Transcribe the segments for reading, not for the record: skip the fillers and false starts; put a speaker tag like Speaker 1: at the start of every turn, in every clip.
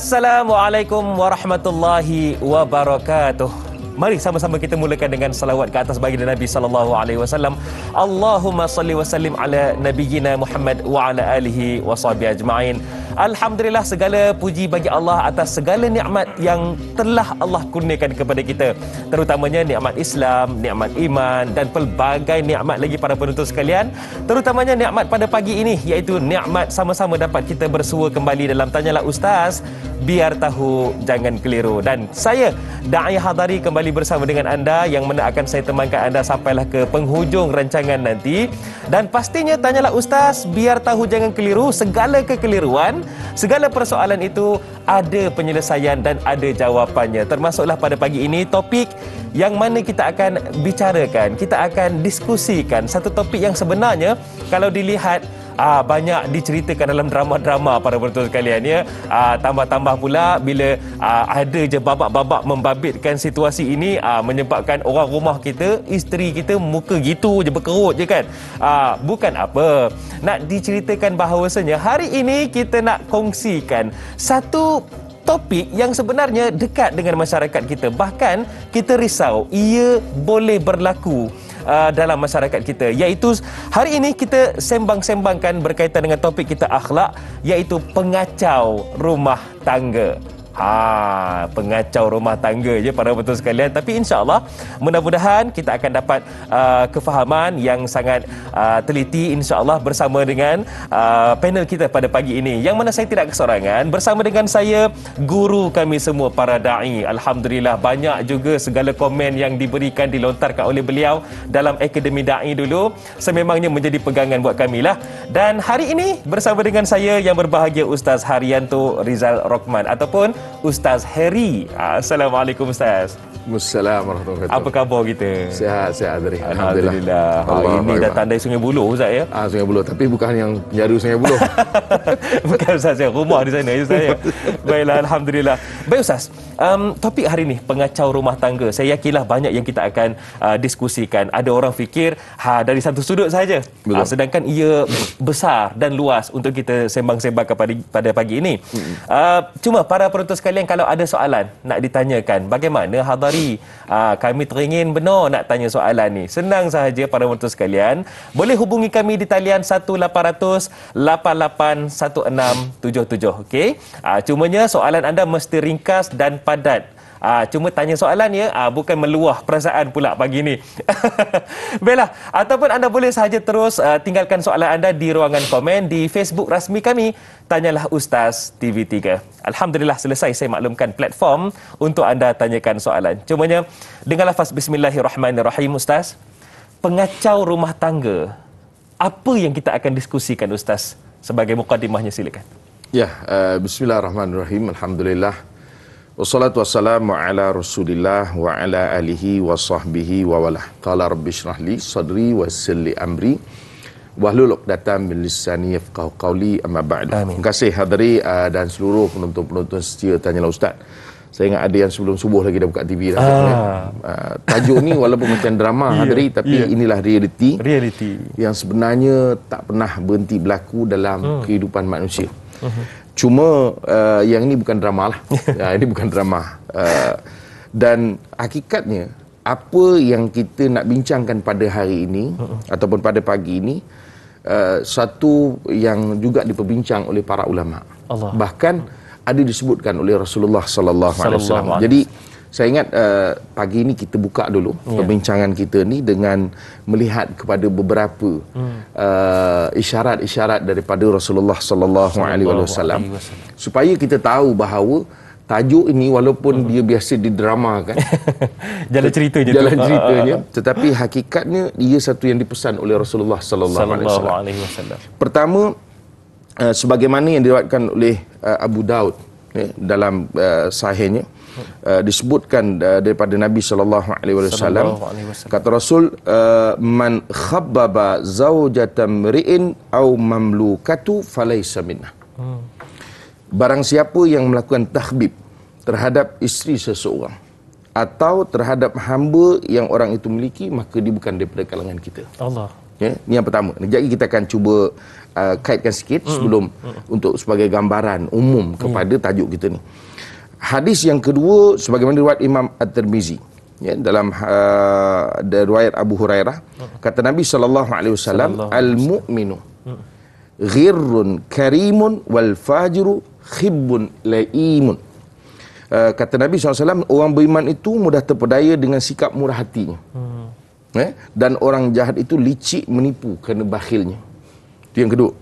Speaker 1: Assalamualaikum warahmatullahi wabarakatuh. Mari sama-sama kita mulakan dengan salawat ke atas baginda Nabi sallallahu alaihi wasallam. Allahumma salli wa sallim ala nabiyyina Muhammad wa ala alihi washabihi ajma'in. Alhamdulillah, segala puji bagi Allah atas segala nikmat yang telah Allah kurniakan kepada kita, terutamanya nikmat Islam, nikmat iman dan pelbagai nikmat lagi para penonton sekalian. Terutamanya nikmat pada pagi ini, iaitu nikmat sama-sama dapat kita bersua kembali dalam Tanyalah Ustaz, biar tahu jangan keliru. Dan saya Da'i Hadari kembali bersama dengan anda, yang mana akan saya temankan anda sampailah ke penghujung rancangan nanti. Dan pastinya Tanyalah Ustaz, biar tahu jangan keliru, segala kekeliruan, segala persoalan itu ada penyelesaian dan ada jawapannya. Termasuklah pada pagi ini topik yang mana kita akan bicarakan, kita akan diskusikan satu topik yang sebenarnya kalau dilihat banyak diceritakan dalam drama-drama para penonton sekalian, ya. Tambah-tambah pula bila ada je babak-babak membabitkan situasi ini, menyebabkan orang rumah kita, isteri kita muka gitu je, berkerut je kan. Bukan apa, nak diceritakan bahawasanya hari ini kita nak kongsikan satu topik yang sebenarnya dekat dengan masyarakat kita. Bahkan kita risau ia boleh berlaku dalam masyarakat kita, iaitu hari ini kita sembang-sembangkan berkaitan dengan topik kita akhlak, iaitu pengacau rumah tangga. Pengacau rumah tangga je para betul sekalian. Tapi insya-Allah mudah-mudahan kita akan dapat kefahaman yang sangat teliti insya-Allah bersama dengan panel kita pada pagi ini, yang mana saya tidak kesorangan. Bersama dengan saya guru kami semua, para dai. Alhamdulillah banyak juga segala komen yang diberikan, dilontarkan oleh beliau dalam Akademi Dai dulu, sememangnya menjadi pegangan buat kami lah. Dan hari ini bersama dengan saya yang berbahagia, Ustaz Haryanto Rizal Rockman ataupun Ustaz Harry. Assalamualaikum Ustaz.
Speaker 2: Assalamualaikum warahmatullahi wabarakatuh.
Speaker 1: Apa khabar kita?
Speaker 2: Sihat Adri.
Speaker 1: Alhamdulillah. Hari ini dah tandai Sungai Buloh Ustaz, ya?
Speaker 2: Sungai Buloh, tapi bukan yang penjara Sungai Buloh.
Speaker 1: Bukan Ustaz, saya rumah di sana saya. Baiklah, alhamdulillah. Baik Ustaz, topik hari ini pengacau rumah tangga. Saya yakinlah banyak yang kita akan diskusikan. Ada orang fikir dari satu sudut saja. Sedangkan ia besar dan luas untuk kita sembang-sembangkan pada pagi ini. Cuma para penonton sekalian, kalau ada soalan nak ditanyakan, bagaimana Hadari? Kami teringin benar nak tanya soalan ni. Senang sahaja para penonton sekalian, boleh hubungi kami di talian 1800 881677. Okey. Cumanya soalan anda mesti ringkas dan padat. Cuma tanya soalan, ya, bukan meluah perasaan pula pagi ni. Baiklah, ataupun anda boleh sahaja terus tinggalkan soalan anda di ruangan komen di Facebook rasmi kami, Tanyalah Ustaz TV3. Alhamdulillah selesai saya maklumkan platform untuk anda tanyakan soalan. Cumanya dengan lafaz Bismillahirrahmanirrahim, Ustaz. Pengacau rumah tangga, apa yang kita akan diskusikan Ustaz? Sebagai mukadimahnya, silakan.
Speaker 2: Ya, Bismillahirrahmanirrahim. Alhamdulillah. Wassalatu wassalamu ala Rasulillah wa ala alihi wa sahbihi wa walah. Qala rabbi shrah li sadri wa yassir li amri wahlul 'uqdatam min lisani yafqahu qawli, amma ba'du. Terima kasih Hadari dan seluruh penonton-penonton setia Tanyalah Ustaz. Saya ingat ada yang sebelum subuh lagi dah buka TV dah. Tajuk ni walaupun macam drama Hadari, tapi inilah realiti yang sebenarnya tak pernah berhenti berlaku dalam kehidupan manusia. Cuma yang ini bukan drama lah. Ini bukan drama. Dan hakikatnya apa yang kita nak bincangkan pada hari ini ataupun pada pagi ini, satu yang juga diperbincang oleh para ulama. Bahkan ada disebutkan oleh Rasulullah sallallahu alaihi wasallam. Jadi saya ingat pagi ini kita buka dulu perbincangan kita ni dengan melihat kepada beberapa isyarat-isyarat daripada Rasulullah sallallahu alaihi wasallam, supaya kita tahu bahawa tajuk ini walaupun dia biasa didramakan, jalan ceritanya, tetapi hakikatnya ia satu yang dipesan oleh Rasulullah sallallahu alaihi wasallam. Pertama, sebagaimana yang diriwayatkan oleh Abu Daud dalam sahihnya, disebutkan daripada Nabi sallallahu alaihi wasallam, kata Rasul, man khabbaba zaujatan mri'in aw mamlukatu falaysa minnah. Barang siapa yang melakukan takhbib terhadap isteri seseorang atau terhadap hamba yang orang itu miliki, maka dia bukan daripada kalangan kita. Allah. Ya, ini yang pertama. Jadi kita akan cuba kaitkan sikit sebelum untuk sebagai gambaran umum kepada tajuk kita ni. Hadis yang kedua sebagaimana riwayat Imam At-Tirmizi, ya, dalam riwayat Abu Hurairah, kata Nabi sallallahu alaihi wasallam, al-mu'minu ghirrun karimun wal fajiru khibbun laimun. Kata Nabi SAW, orang beriman itu mudah terpedaya dengan sikap murah hatinya. Dan orang jahat itu licik menipu kerana bakhilnya. Itu yang kedua.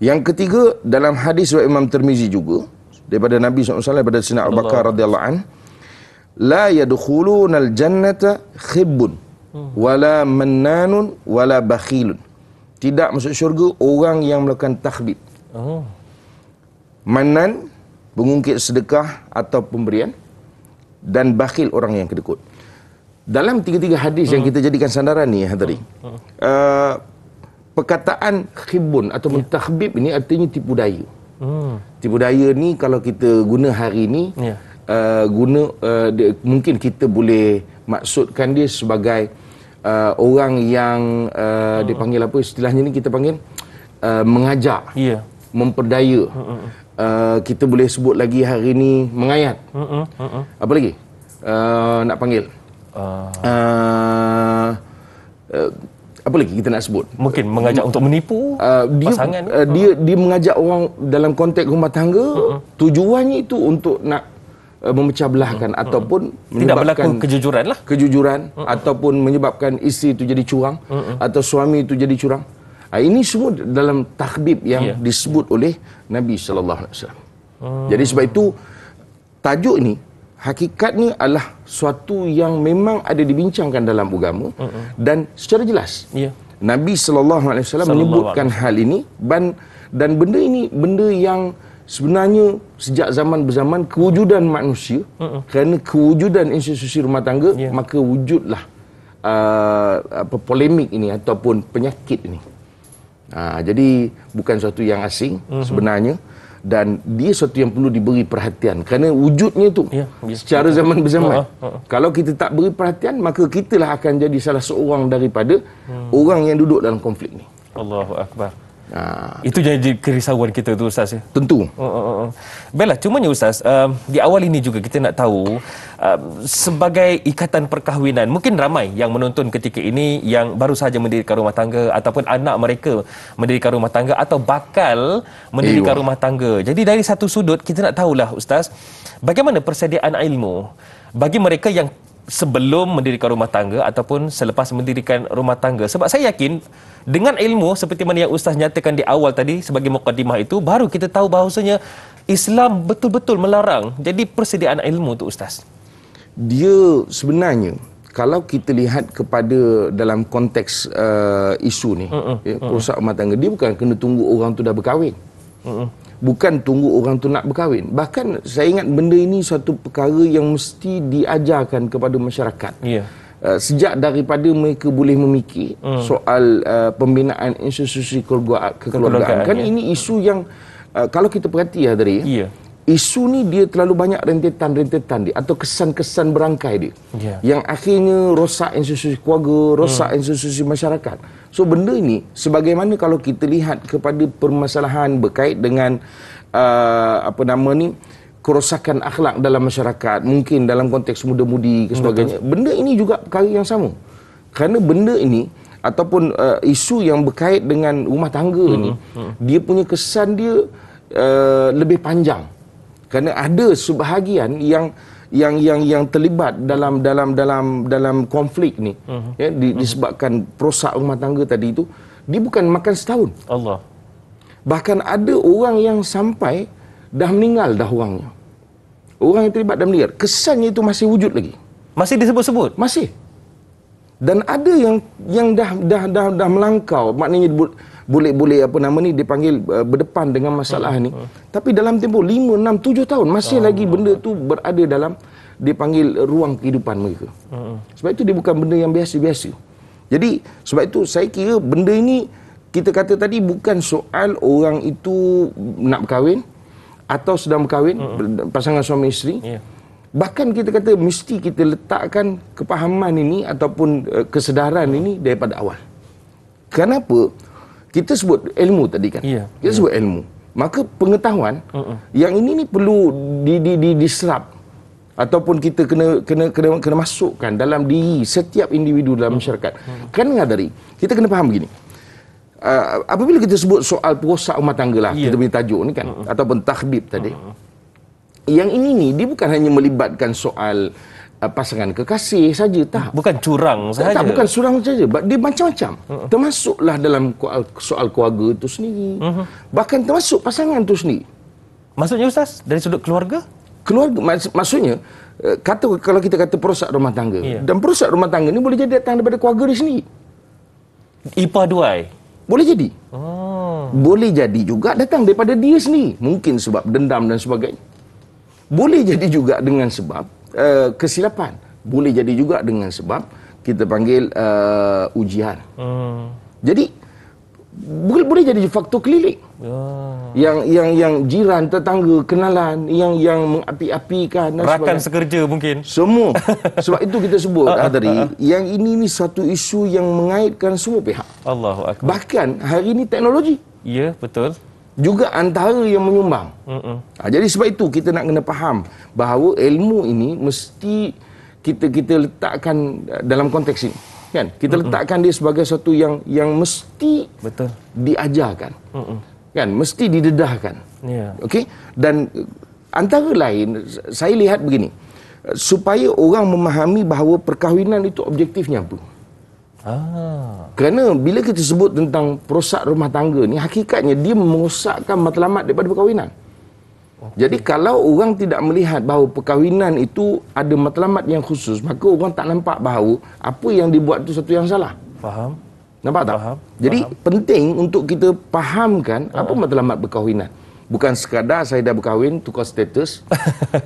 Speaker 2: Yang ketiga, dalam hadis riwayat Imam Tirmizi juga, daripada Nabi SAW, daripada Sayyidina Abu Bakar radhiyallahu an, la yadkhulunal jannata khibbun wala mannanun wala bakhilun. Tidak masuk syurga orang yang melakukan takhbib. Mannan, mengungkit sedekah atau pemberian, dan bakhil orang yang kedekut. Dalam tiga-tiga hadis yang kita jadikan sandaran ni, hadirin, perkataan khibun atau takhbib ini artinya tipu daya. Tipu daya ni kalau kita guna hari ni, mungkin kita boleh maksudkan dia sebagai orang yang dipanggil apa istilahnya ni, kita panggil mengajak, memperdaya. Kita boleh sebut lagi hari ni mengayat. Apa lagi nak panggil? Apa lagi kita nak sebut?
Speaker 1: Mungkin mengajak untuk menipu pasangan.
Speaker 2: Dia mengajak orang dalam konteks rumah tangga, tujuannya itu untuk nak memecah belahkan ataupun
Speaker 1: tidak berlaku kejujuran
Speaker 2: ataupun menyebabkan isteri itu jadi curang atau suami itu jadi curang. Ini semua dalam takhbib yang disebut oleh Nabi sallallahu alaihi wasallam. Jadi sebab itu tajuk ini hakikatnya adalah suatu yang memang ada dibincangkan dalam agama dan secara jelas. Nabi sallallahu alaihi wasallam menyebutkan hal ini dan benda ini benda yang sebenarnya sejak zaman berzaman kewujudan manusia, kerana kewujudan institusi rumah tangga, maka wujudlah polemik ini ataupun penyakit ini. Jadi bukan sesuatu yang asing sebenarnya, dan dia sesuatu yang perlu diberi perhatian kerana wujudnya itu secara zaman berzaman. Kalau kita tak beri perhatian, maka kitalah akan jadi salah seorang daripada orang yang duduk dalam konflik ni.
Speaker 1: Allahu Akbar. Itu jadi kerisauan kita tu, Ustaz, ya?
Speaker 2: Tentu.
Speaker 1: Baiklah, cumanya Ustaz, di awal ini juga kita nak tahu, sebagai ikatan perkahwinan, mungkin ramai yang menonton ketika ini yang baru sahaja mendirikan rumah tangga ataupun anak mereka mendirikan rumah tangga atau bakal mendirikan rumah tangga. Jadi dari satu sudut kita nak tahulah, Ustaz, bagaimana persediaan ilmu bagi mereka yang sebelum mendirikan rumah tangga ataupun selepas mendirikan rumah tangga. Sebab saya yakin dengan ilmu seperti mana yang Ustaz nyatakan di awal tadi sebagai mukadimah itu, baru kita tahu bahawasanya Islam betul-betul melarang. Jadi persediaan ilmu tu, Ustaz,
Speaker 2: dia sebenarnya kalau kita lihat kepada dalam konteks isu ni, kerosakan rumah tangga, dia bukan kena tunggu orang tu dah berkahwin. Bukan tunggu orang tu nak berkahwin. Bahkan saya ingat benda ini satu perkara yang mesti diajarkan kepada masyarakat. Sejak daripada mereka boleh memikir soal pembinaan institusi kekeluargaan. Kan ini isu yang kalau kita perhati tadi, isu ni dia terlalu banyak rentetan dia atau kesan-kesan berangkai dia yang akhirnya rosak institusi keluarga, rosak institusi masyarakat. So benda ini sebagaimana kalau kita lihat kepada permasalahan berkait dengan kerosakan akhlak dalam masyarakat, mungkin dalam konteks muda-mudi ke sebagainya, benda ini juga perkara yang sama. Kerana benda ini ataupun isu yang berkait dengan rumah tangga ni, dia punya kesan dia lebih panjang. Kerana ada sebahagian yang terlibat dalam konflik ni, disebabkan perosak rumah tangga tadi itu, dia bukan makan setahun. Bahkan ada orang yang sampai dah meninggal dah orangnya. Orang yang terlibat dah meninggal. Kesannya itu masih wujud lagi.
Speaker 1: Masih disebut-sebut?
Speaker 2: Masih. Dan ada yang dah melangkau, maknanya boleh dipanggil berdepan dengan masalah ni. Tapi dalam tempoh 5, 6, 7 tahun masih lagi benda tu berada dalam dipanggil ruang kehidupan mereka. Sebab itu dia bukan benda yang biasa-biasa. Jadi sebab itu saya kira benda ini kita kata tadi bukan soal orang itu nak berkahwin atau sedang berkahwin, pasangan suami isteri. Bahkan kita kata mesti kita letakkan kepahaman ini ataupun kesedaran ini daripada awal. Kenapa? kita sebut ilmu tadi kan. Kita sebut ilmu. Maka pengetahuan yang ini ni perlu diserap ataupun kita kena masukkan dalam diri setiap individu dalam masyarakat. Kerana dari kita kena faham begini. Apabila kita sebut soal perosak rumah tangga lah, kita punya tajuk ni kan, ataupun takhbib tadi. Yang ini ni dia bukan hanya melibatkan soal pasangan kekasih saja, tak.
Speaker 1: Bukan curang sahaja.
Speaker 2: Tak, bukan curang saja. Dia macam-macam. Termasuklah dalam soal keluarga itu sendiri. Bahkan termasuk pasangan itu sendiri.
Speaker 1: Maksudnya Ustaz, dari sudut keluarga?
Speaker 2: Keluarga, maksudnya, kalau kita kata perosak rumah tangga. Dan perosak rumah tangga ni boleh jadi datang daripada keluarga dia sendiri.
Speaker 1: Ipar duai?
Speaker 2: Boleh jadi. Boleh jadi juga datang daripada dia sendiri. Mungkin sebab dendam dan sebagainya. Boleh jadi juga dengan sebab kesilapan. Boleh jadi juga dengan sebab kita panggil ujian. Jadi boleh jadi faktor keliling. Yang jiran, tetangga, kenalan yang mengapi-apikan dan
Speaker 1: rakan sekerja mungkin.
Speaker 2: Semua. Sebab itu kita sebut tadi, yang ini satu isu yang mengaitkan semua pihak.
Speaker 1: Allahu akbar.
Speaker 2: Bahkan hari ini teknologi.
Speaker 1: Ya, betul.
Speaker 2: Juga antara yang menyumbang. Jadi sebab itu kita nak kena faham bahawa ilmu ini mesti kita letakkan dalam konteks ini, kan? Kita letakkan dia sebagai satu yang mesti
Speaker 1: betul
Speaker 2: diajarkan, kan? Mesti didedahkan. Okey. Dan antara lain saya lihat begini, supaya orang memahami bahawa perkahwinan itu objektifnya apa. Kerana bila kita sebut tentang perosak rumah tangga ni, hakikatnya dia merosakkan matlamat daripada perkahwinan. Jadi kalau orang tidak melihat bahawa perkahwinan itu ada matlamat yang khusus, maka orang tak nampak bahawa apa yang dibuat itu satu yang salah.
Speaker 1: Faham?
Speaker 2: Nampak tak? Jadi penting untuk kita fahamkan apa matlamat perkahwinan. Bukan sekadar saya dah berkahwin, tukar status,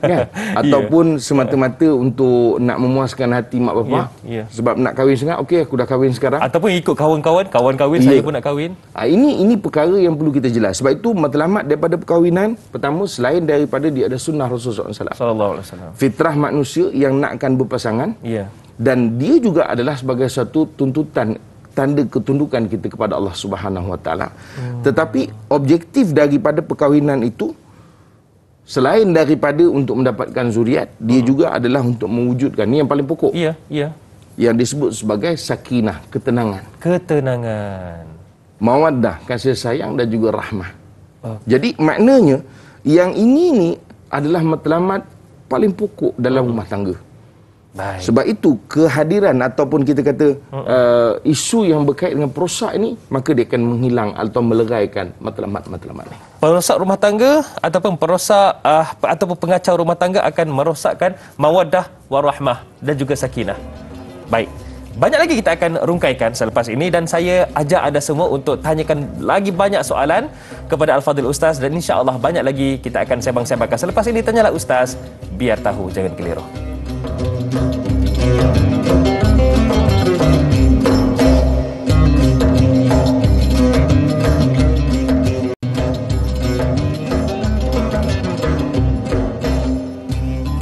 Speaker 2: kan? Ataupun semata-mata untuk nak memuaskan hati mak bapak. Sebab nak kahwin sangat, okey aku dah kahwin sekarang.
Speaker 1: Ataupun ikut kawan-kawan, kahwin saya pun nak kahwin.
Speaker 2: Ini perkara yang perlu kita jelas. Sebab itu matlamat daripada perkahwinan, pertama selain daripada dia ada sunnah Rasulullah SAW. Fitrah manusia yang nakkan berpasangan. Dan dia juga adalah sebagai satu tuntutan, tanda ketundukan kita kepada Allah Subhanahu Wa Taala. Tetapi objektif daripada perkahwinan itu selain daripada untuk mendapatkan zuriat, dia juga adalah untuk mewujudkan, ni yang paling pokok. Yang disebut sebagai sakinah, ketenangan. Mawaddah, kasih sayang dan juga rahmah. Jadi maknanya yang ini ni adalah matlamat paling pokok dalam rumah tangga. Sebab itu kehadiran ataupun kita kata isu yang berkait dengan perosak ini, maka dia akan menghilang atau meleraikan matlamat-matlamat ini.
Speaker 1: Perosak rumah tangga ataupun perosak ataupun pengacau rumah tangga akan merosakkan mawaddah warahmah dan juga sakinah. Baik. Banyak lagi kita akan rungkaikan selepas ini dan saya ajak anda semua untuk tanyakan lagi banyak soalan kepada Al-Fadhil Ustaz dan insya-Allah banyak lagi kita akan sembang-sembangkan. Selepas ini tanyalah Ustaz, biar tahu jangan keliru.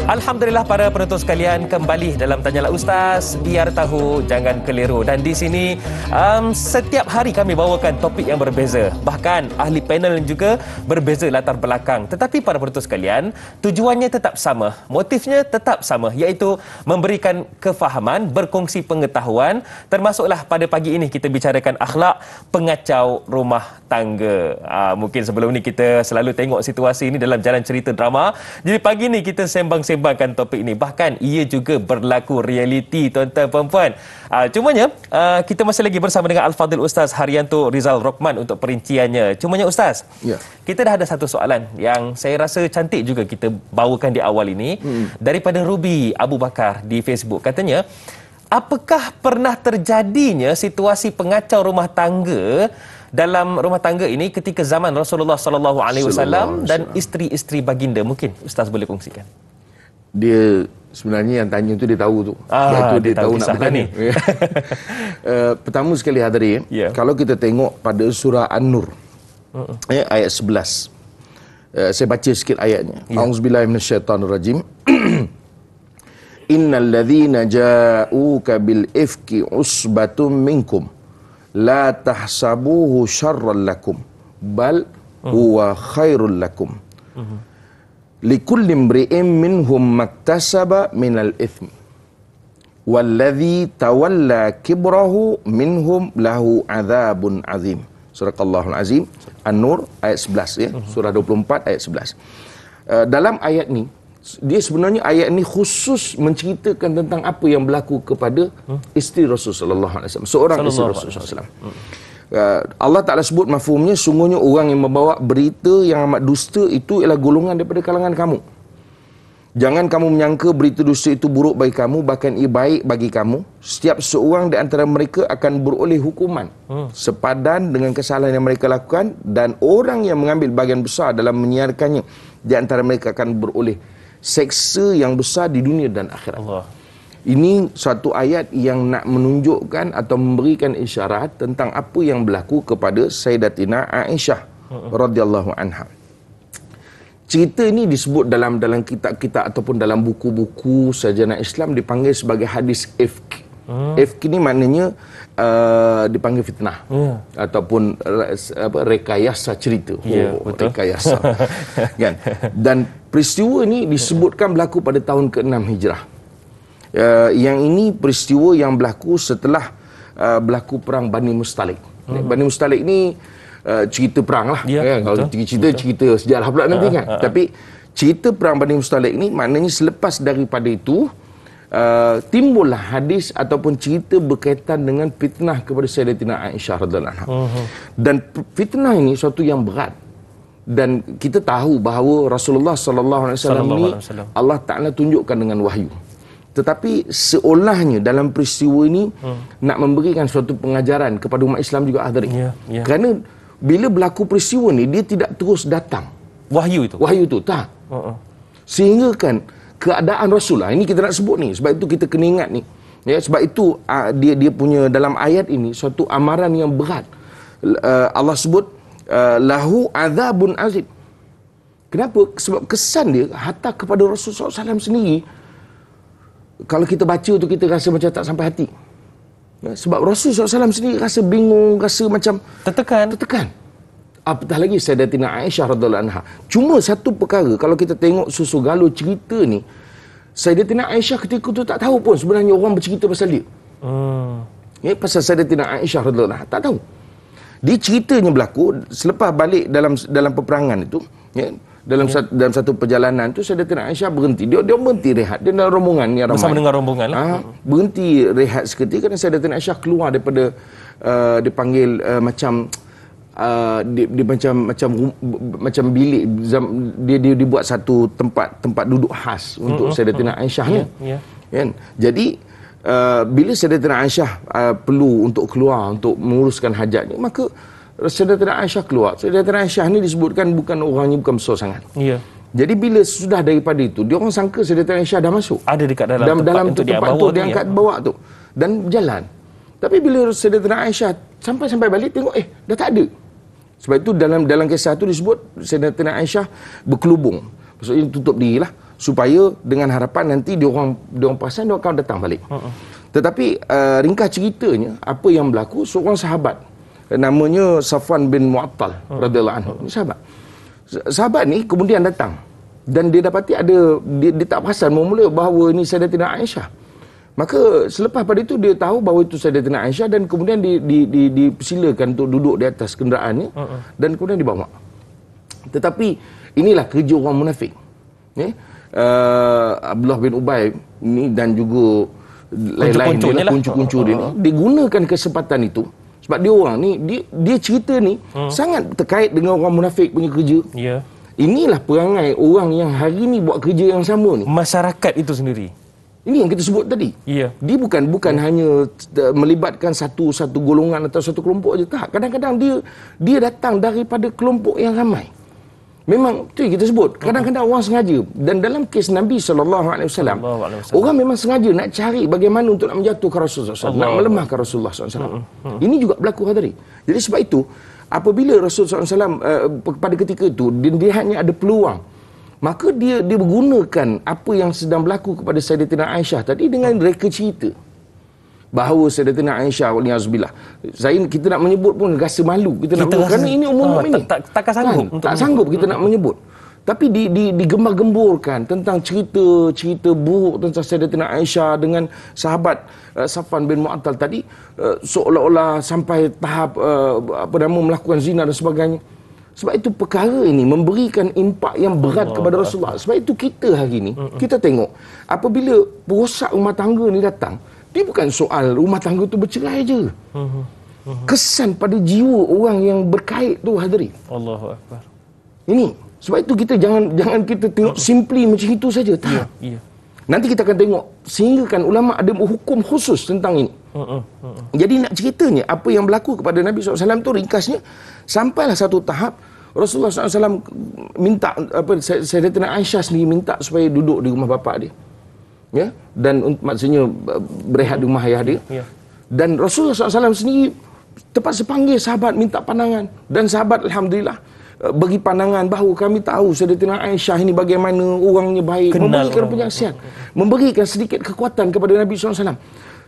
Speaker 1: Alhamdulillah para penonton sekalian, kembali dalam Tanyalah Ustaz, biar tahu jangan keliru. Dan di sini setiap hari kami bawakan topik yang berbeza. Bahkan ahli panel juga berbeza latar belakang. Tetapi para penonton sekalian, tujuannya tetap sama, motifnya tetap sama, iaitu memberikan kefahaman, berkongsi pengetahuan. Termasuklah pada pagi ini kita bicarakan akhlak pengacau rumah tangga. Mungkin sebelum ni kita selalu tengok situasi ini dalam jalan cerita drama. Jadi pagi ni kita sembang-sembangkan topik ini. Bahkan ia juga berlaku realiti, tuan-tuan perempuan. Cumanya kita masih lagi bersama dengan Al-Fadhil Ustaz Haryanto Rizal Rokman untuk perinciannya. Cumanya Ustaz, kita dah ada satu soalan yang saya rasa cantik juga kita bawakan di awal ini daripada Ruby Abu Bakar di Facebook. Katanya, apakah pernah terjadinya situasi pengacau rumah tangga dalam rumah tangga ini ketika zaman Rasulullah SAW dan isteri-isteri baginda? Mungkin Ustaz boleh kongsikan.
Speaker 2: Dia sebenarnya yang tanya tu dia tahu tu. Sebab itu dia tahu nak bertanya. Pertama sekali hadirin, kalau kita tengok pada surah An-Nur ayat 11. Saya baca sikit ayatnya. A'udzubillahi minasyaitonirrajim. Innal ladzina ja'uka bil ifki usbatum minkum. la tahsabuhu syarran lakum bal huwa khairul lakum. Likulli imri'in minhum maktasaba minal ithmi walladhi tawalla kibrahu minhum lahu adzabun azim. Surah Allahul Azim, An-Nur ayat 11 ya. Surah 24 ayat 11. Dalam ayat ni, dia sebenarnya ayat ni khusus menceritakan tentang apa yang berlaku kepada isteri Rasulullah SAW, seorang isteri Rasulullah SAW. Allah Ta'ala sebut mafhumnya, sungguhnya orang yang membawa berita yang amat dusta itu ialah golongan daripada kalangan kamu. Jangan kamu menyangka berita dusta itu buruk bagi kamu, bahkan ia baik bagi kamu. Setiap seorang di antara mereka akan beroleh hukuman sepadan dengan kesalahan yang mereka lakukan, dan orang yang mengambil bahagian besar dalam menyiarkannya di antara mereka akan beroleh seksa yang besar di dunia dan akhirat. Allah. Ini satu ayat yang nak menunjukkan atau memberikan isyarat tentang apa yang berlaku kepada Sayyidatina Aisyah radhiyallahu anha. Cerita ini disebut dalam kitab-kitab ataupun dalam buku-buku sarjana Islam dipanggil sebagai hadis ifk. Ifk ini maknanya dipanggil fitnah ataupun rekayasa cerita. Betul. Rekayasa. Kan? Dan peristiwa ini disebutkan berlaku pada tahun ke-6 Hijrah. Yang ini peristiwa yang berlaku setelah berlaku perang Bani Mustalik. Bani Mustalik ni cerita perang lah. Kalau cerita sejarah pula nanti kan. Tapi cerita perang Bani Mustalik ni maknanya selepas daripada itu timbullah hadis ataupun cerita berkaitan dengan fitnah kepada Sayyidatina Aisyah radhiyallahu anha. Dan fitnah ini suatu yang berat. Dan kita tahu bahawa Rasulullah sallallahu alaihi wasallam ini Allah Taala tunjukkan dengan wahyu. Tetapi seolahnya dalam peristiwa ini nak memberikan suatu pengajaran kepada umat Islam juga hadirin. Kerana bila berlaku peristiwa ni, dia tidak terus datang wahyu itu tak. Sehingga kan keadaan Rasul lah, ini kita nak sebut ni, sebab itu kita kena ingat ni ya, sebab itu dia punya dalam ayat ini suatu amaran yang berat. Allah sebut lahu adzabun azim. Kenapa? Sebab kesan dia hatta kepada Rasulullah SAW sendiri, kalau kita baca tu kita rasa macam tak sampai hati. Sebab Rasulullah SAW sendiri rasa bingung, rasa macam tertekan. Apatah lagi Sayyidatina Aisyah radhiyallahu anha. Cuma satu perkara, kalau kita tengok susu galur cerita ni, Sayyidatina Aisyah ketika tu tak tahu pun sebenarnya orang bercerita pasal dia. Ya, pasal Sayyidatina Aisyah radhiyallahu anha tak tahu. Dia ceritanya berlaku selepas balik dalam peperangan itu, ya, dalam satu perjalanan tu Sayyidatina Aisyah berhenti. Dia berhenti rehat. Dia dalam rombongan ni ramai. Bersama dengan rombongan lah. Berhenti rehat seketika kerana Sayyidatina Aisyah keluar daripada dipanggil macam bilik. Dia dibuat satu tempat duduk khas untuk Sayyidatina Aisyah ni. Kan? Jadi bila Sayyidatina Aisyah perlu untuk keluar untuk menguruskan hajatnya, maka Sayyidatina Aisyah keluar. Sayyidatina Aisyah ni disebutkan orangnya bukan besar sangat. Jadi bila sudah daripada itu, dia orang sangka Sayyidatina Aisyah dah masuk. Ada dekat dalam tempat tu, dia angkat bawa tu. Dan berjalan. Tapi bila Sayyidatina Aisyah sampai balik, tengok dah tak ada. Sebab itu dalam kisah tu disebut Sayyidatina Aisyah berkelubung. Maksudnya tutup diri lah, supaya dengan harapan nanti dia orang perasan dia akan datang balik. Tetapi ringkas ceritanya, apa yang berlaku, seorang sahabat namanya Safwan bin Mu'attal radhiyallahu anhu. Ini sahabat ni kemudian datang dan dia dapati dia tak perasan mula-mula bahawa ini Sayyidatina Aisyah. Maka selepas pada itu dia tahu bahawa itu Sayyidatina Aisyah, dan kemudian dipersilakan untuk duduk di atas kenderaannya dan kemudian dibawa. Tetapi inilah kerja orang munafik. Abdullah bin Ubay ni dan juga lain-lain kuncu-kuncu dia ni, digunakan kesempatan itu. Sebab dia orang ni, dia cerita ni sangat terkait dengan orang munafik punya kerja. Inilah perangai orang yang hari ni buat kerja yang sama ni. Masyarakat itu sendiri. Ini yang kita sebut tadi. Dia bukan hanya melibatkan satu golongan atau satu kelompok je. Tak. Kadang-kadang dia datang daripada kelompok yang ramai. Memang tu kita sebut. Kadang-kadang orang sengaja. Dan dalam kes Nabi SAW, orang memang sengaja nak cari bagaimana untuk nak menjatuhkan Rasulullah SAW, nak melemahkan Rasulullah SAW. Ini juga berlaku tadi. Jadi sebab itu, apabila Rasulullah SAW pada ketika itu, dia hanya ada peluang, maka dia menggunakan apa yang sedang berlaku kepada Sayyidatina Aisyah tadi dengan reka cerita. bahawa Sayyidatina Aisyah waliyazbillah. Kita nak menyebut pun rasa malu. Kita nak menyebut kerana ini umum mukminin.
Speaker 1: Takkan sanggup.
Speaker 2: Tak sanggup kita nak menyebut. Tapi digembar-gemburkan tentang cerita buruk tentang Sayyidatina Aisyah dengan sahabat Safwan bin Mu'attal tadi, seolah-olah sampai tahap melakukan zina dan sebagainya. Sebab itu perkara ini memberikan impak yang berat kepada Rasulullah. Sebab itu kita hari ini, kita tengok apabila perosak rumah tangga ni datang, dia bukan soal rumah tangga tu bercerai je. Kesan pada jiwa orang yang berkait tu, hadirin.
Speaker 1: Allahu Akbar.
Speaker 2: Ini sebab itu kita jangan kita tengok simply macam itu saja. Tak.
Speaker 1: Ya.
Speaker 2: Nanti kita akan tengok sehingga kan ulama ada hukum khusus tentang ini. Jadi nak ceritanya apa yang berlaku kepada Nabi SAW tu ringkasnya, sampailah satu tahap Rasulullah SAW minta Sayyidatina Aisyah sendiri minta supaya duduk di rumah bapa dia. Ya, dan maksudnya berehat di rumah ayah dia.
Speaker 1: Ya.
Speaker 2: Dan Rasulullah SAW sendiri terpaksa panggil sahabat minta pandangan, dan sahabat alhamdulillah bagi pandangan bahawa kami tahu Sayyidatina Aisyah ini bagaimana orangnya baik, memberikan penyaksian, memberikan sedikit kekuatan kepada Nabi SAW.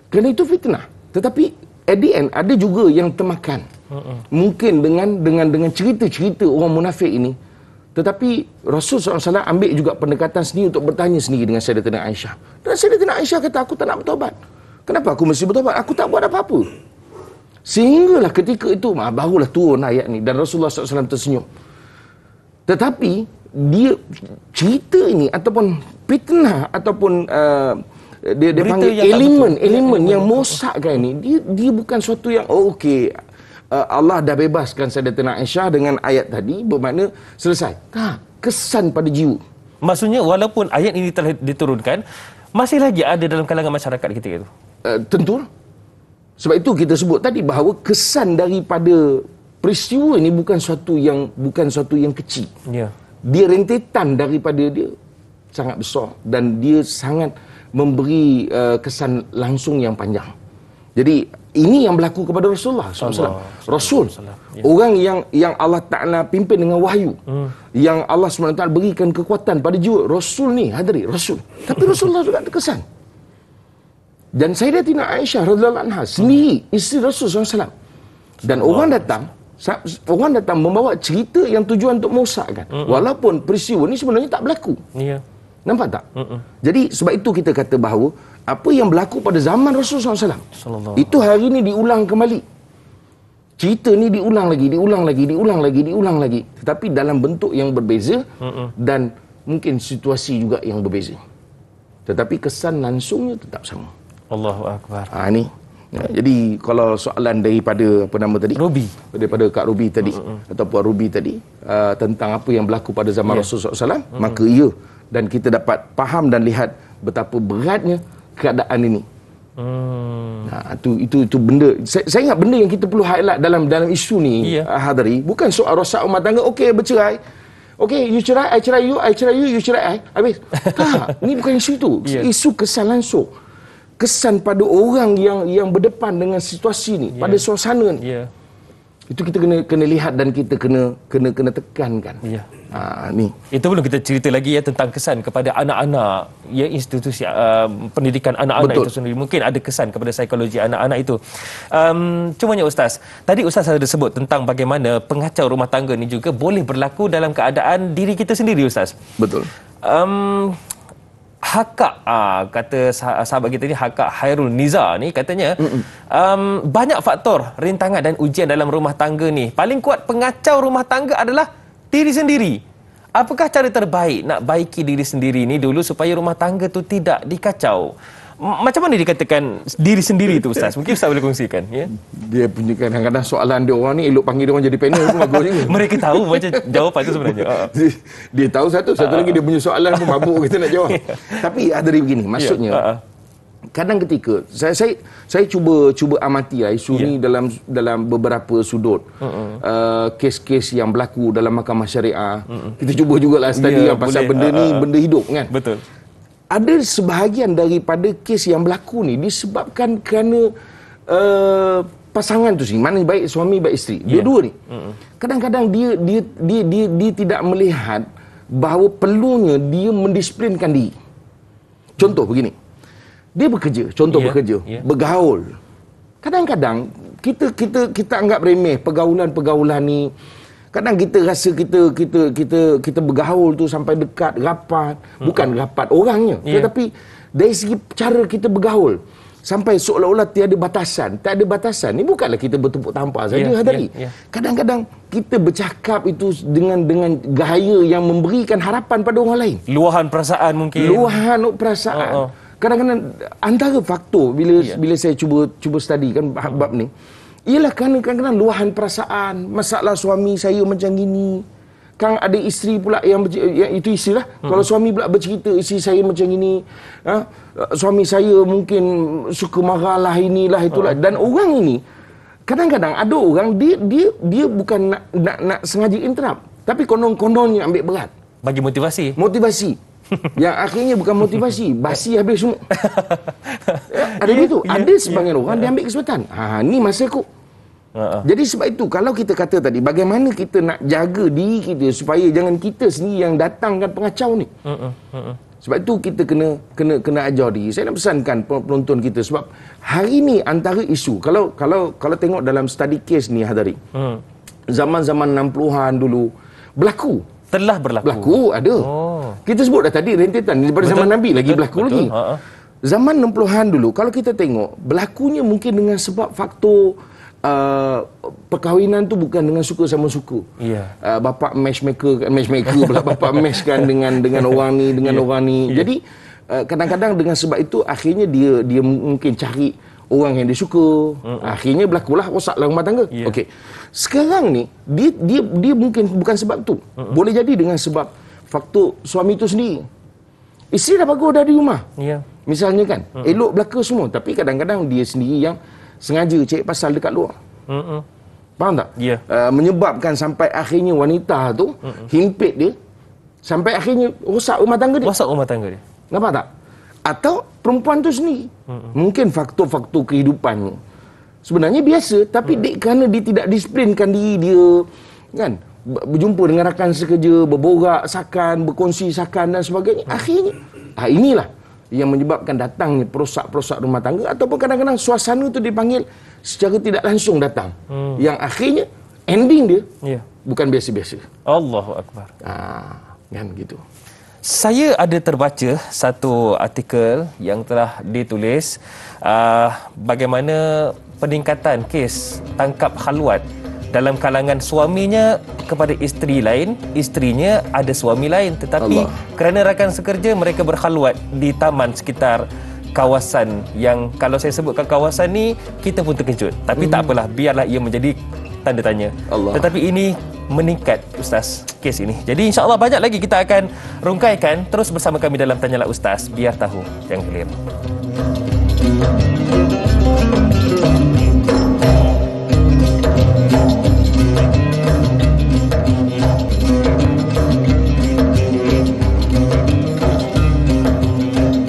Speaker 2: Kerana itu fitnah. Tetapi at the end ada juga yang termakan. Mungkin dengan cerita-cerita orang munafik ini. Tetapi Rasul SAW ambil juga pendekatan sendiri untuk bertanya sendiri dengan Sayyidatina Aisyah. Dan Sayyidatina Aisyah kata, aku tak nak bertaubat. Kenapa aku mesti bertaubat? Aku tak buat apa-apa. Sehinggalah ketika itu barulah turun ayat ni, dan Rasulullah SAW tersenyum. Tetapi dia cerita ini ataupun fitnah ataupun dia panggil elemen yang mosakkan ini, dia bukan suatu yang Allah dah bebaskan Sayyidatina Aisyah dengan ayat tadi bermakna selesai. Tak, kesan pada jiwa.
Speaker 1: Maksudnya walaupun ayat ini telah diturunkan, masih lagi ada dalam kalangan masyarakat ketika itu.
Speaker 2: Tentu. Sebab itu kita sebut tadi bahawa kesan daripada peristiwa ini bukan suatu yang kecil. Ya. Dia rentetan daripada dia sangat besar, dan dia sangat memberi kesan langsung yang panjang. Jadi ini yang berlaku kepada Rasulullah SAW. Rasul, orang yang Allah Ta'ala pimpin dengan wahyu, yang Allah SWT berikan kekuatan pada jiwa. Rasul ni, hadirin, Rasul. Tapi Rasulullah juga terkesan. Dan Sayyidatina Aisyah radhiyallahu anha sendiri, isteri Rasul SAW. Dan orang datang membawa cerita yang tujuan untuk merosakkan. Walaupun peristiwa ni sebenarnya tak berlaku. Ya. Nampak tak? Jadi sebab itu kita kata bahawa apa yang berlaku pada zaman Rasulullah SAW itu hari ini diulang kembali. Cerita ni diulang lagi. Tetapi dalam bentuk yang berbeza dan mungkin situasi juga yang berbeza. Tetapi kesan langsungnya tetap sama.
Speaker 1: Allahu Akbar.
Speaker 2: Ni. Ya, jadi kalau soalan daripada
Speaker 1: Ruby,
Speaker 2: daripada Kak Ruby tadi atau Puan Ruby tadi tentang apa yang berlaku pada zaman Rasulullah SAW, maka ya, dan kita dapat faham dan lihat betapa beratnya keadaan ini. Itu benda. Saya ingat benda yang kita perlu highlight dalam isu ni, hadari, bukan soal rosak rumah tangga. Okey, bercerai. Okey, you cerai, I cerai you, you cerai I. Habis. Tak, ni bukan isu itu. Isu kesan langsung. Kesan pada orang yang berdepan dengan situasi ni, pada suasana ni. Itu kita kena lihat dan kita kena tekankan. Ni.
Speaker 1: Itu belum kita cerita lagi tentang kesan kepada anak-anak, institusi pendidikan anak-anak itu sendiri. Mungkin ada kesan kepada psikologi anak-anak itu. Cumanya Ustaz, tadi Ustaz ada sebut tentang bagaimana pengacau rumah tangga ni juga boleh berlaku dalam keadaan diri kita sendiri, Ustaz.
Speaker 2: Betul.
Speaker 1: Hakak, kata sahabat kita ni, Hakak Hairul Niza ni katanya banyak faktor rintangan dan ujian dalam rumah tangga ni. Paling kuat pengacau rumah tangga adalah diri sendiri. Apakah cara terbaik nak baiki diri sendiri ni dulu supaya rumah tangga tu tidak dikacau? Macam mana dikatakan diri sendiri tu, Ustaz? Mungkin Ustaz boleh kongsikan. Ya?
Speaker 2: Dia punya kadang-kadang soalan dia orang ni elok panggil dia orang jadi panel pun bagus juga.
Speaker 1: Mereka tahu macam jawapan tu sebenarnya.
Speaker 2: Dia tahu satu lagi dia punya soalan pun mabuk kita nak jawab. Tapi ada begini, maksudnya kadang ketika saya cuba amati isu ni dalam beberapa sudut. Kes-kes yang berlaku dalam mahkamah syariah. Kita cuba jugalah study pasal benda ni benda hidup kan.
Speaker 1: Betul.
Speaker 2: Ada sebahagian daripada kes yang berlaku ni disebabkan kerana pasangan tu sendiri, mana baik suami baik isteri, dua-dua ni. Kadang-kadang dia tidak melihat bahawa perlunya dia mendisiplinkan diri. Contoh begini. Dia bekerja, contoh bekerja, bergaul. Kadang-kadang kita anggap remeh pergaulan-pergaulan ni. Kadang kita rasa kita bergaul tu sampai dekat, rapat, bukan rapat orangnya, tetapi dari segi cara kita bergaul sampai seolah-olah tiada batasan. Tak ada batasan. Ini bukanlah kita bertepuk tampar saja, Hadari. Kadang-kadang kita bercakap itu dengan gaya yang memberikan harapan pada orang lain.
Speaker 1: Luahan perasaan mungkin.
Speaker 2: Luahan perasaan. Kadang-kadang antara faktor bila saya cuba study kan bab ni, ialah kerana kadang-kadang luahan perasaan. Masalah suami saya macam gini. Kan ada isteri pula yang itu isteri lah. Kalau suami pula bercerita isteri saya macam ini, suami saya mungkin suka marah lah, inilah itulah. Dan orang ini kadang-kadang ada orang dia bukan nak sengaja interrupt, tapi konon-kononnya ambil berat.
Speaker 1: Bagi motivasi.
Speaker 2: Yang akhirnya bukan motivasi, basi habis semua. Ada begitu. Ada sebahagian orang dia ambil kesempatan. Ni masa aku. Jadi sebab itu kalau kita kata tadi bagaimana kita nak jaga diri kita supaya jangan kita sendiri yang datangkan pengacau ni. Sebab itu kita kena ajar diri. Saya nak pesankan penonton kita sebab hari ni antara isu kalau tengok dalam study case ni Hadari. Zaman-zaman 60-an dulu telah berlaku ada. Kita sebut dah tadi rentetan daripada zaman Nabi lagi berlaku lagi. Zaman 60-an dulu kalau kita tengok berlakunya mungkin dengan sebab faktor perkahwinan tu bukan dengan suka sama suka. Bapa matchmaker pula bapa matchkan dengan orang ni orang ni. Jadi kadang-kadang dengan sebab itu akhirnya dia mungkin cari orang yang dia suka. Akhirnya berlakulah rosaklah rumah tangga. Okey. Sekarang ni dia mungkin bukan sebab tu. Boleh jadi dengan sebab faktor suami tu sendiri. Isteri dah bagus dah di rumah. Misalnya kan, elok belaka semua, tapi kadang-kadang dia sendiri yang sengaja cari pasal dekat luar. Faham tak? Menyebabkan sampai akhirnya wanita tu himpit dia, sampai akhirnya rosak rumah tangga dia. Nampak tak? Atau perempuan tu sendiri. Mungkin faktor-faktor kehidupan sebenarnya biasa, tapi kerana dia tidak disiplinkan diri dia, kan? Berjumpa dengan rakan sekerja, berborak sakan, berkongsi sakan dan sebagainya. Akhirnya inilah yang menyebabkan datangnya perosak-perosak rumah tangga, ataupun kadang-kadang suasana tu dipanggil secara tidak langsung datang. Yang akhirnya ending dia bukan biasa-biasa.
Speaker 1: Allahu Akbar.
Speaker 2: Kan gitu.
Speaker 1: Saya ada terbaca satu artikel yang telah ditulis bagaimana peningkatan kes tangkap khalwat dalam kalangan suaminya kepada isteri lain, isterinya ada suami lain, tetapi kerana rakan sekerja mereka berkhalwat di taman sekitar kawasan yang kalau saya sebutkan kawasan ni kita pun terkejut. Tapi tak apalah, biarlah ia menjadi tanda tanya. Tetapi ini meningkat Ustaz, kes ini. Jadi insya-Allah banyak lagi kita akan rungkaikan. Terus bersama kami dalam Tanyalah Ustaz, biar tahu jangan keliru.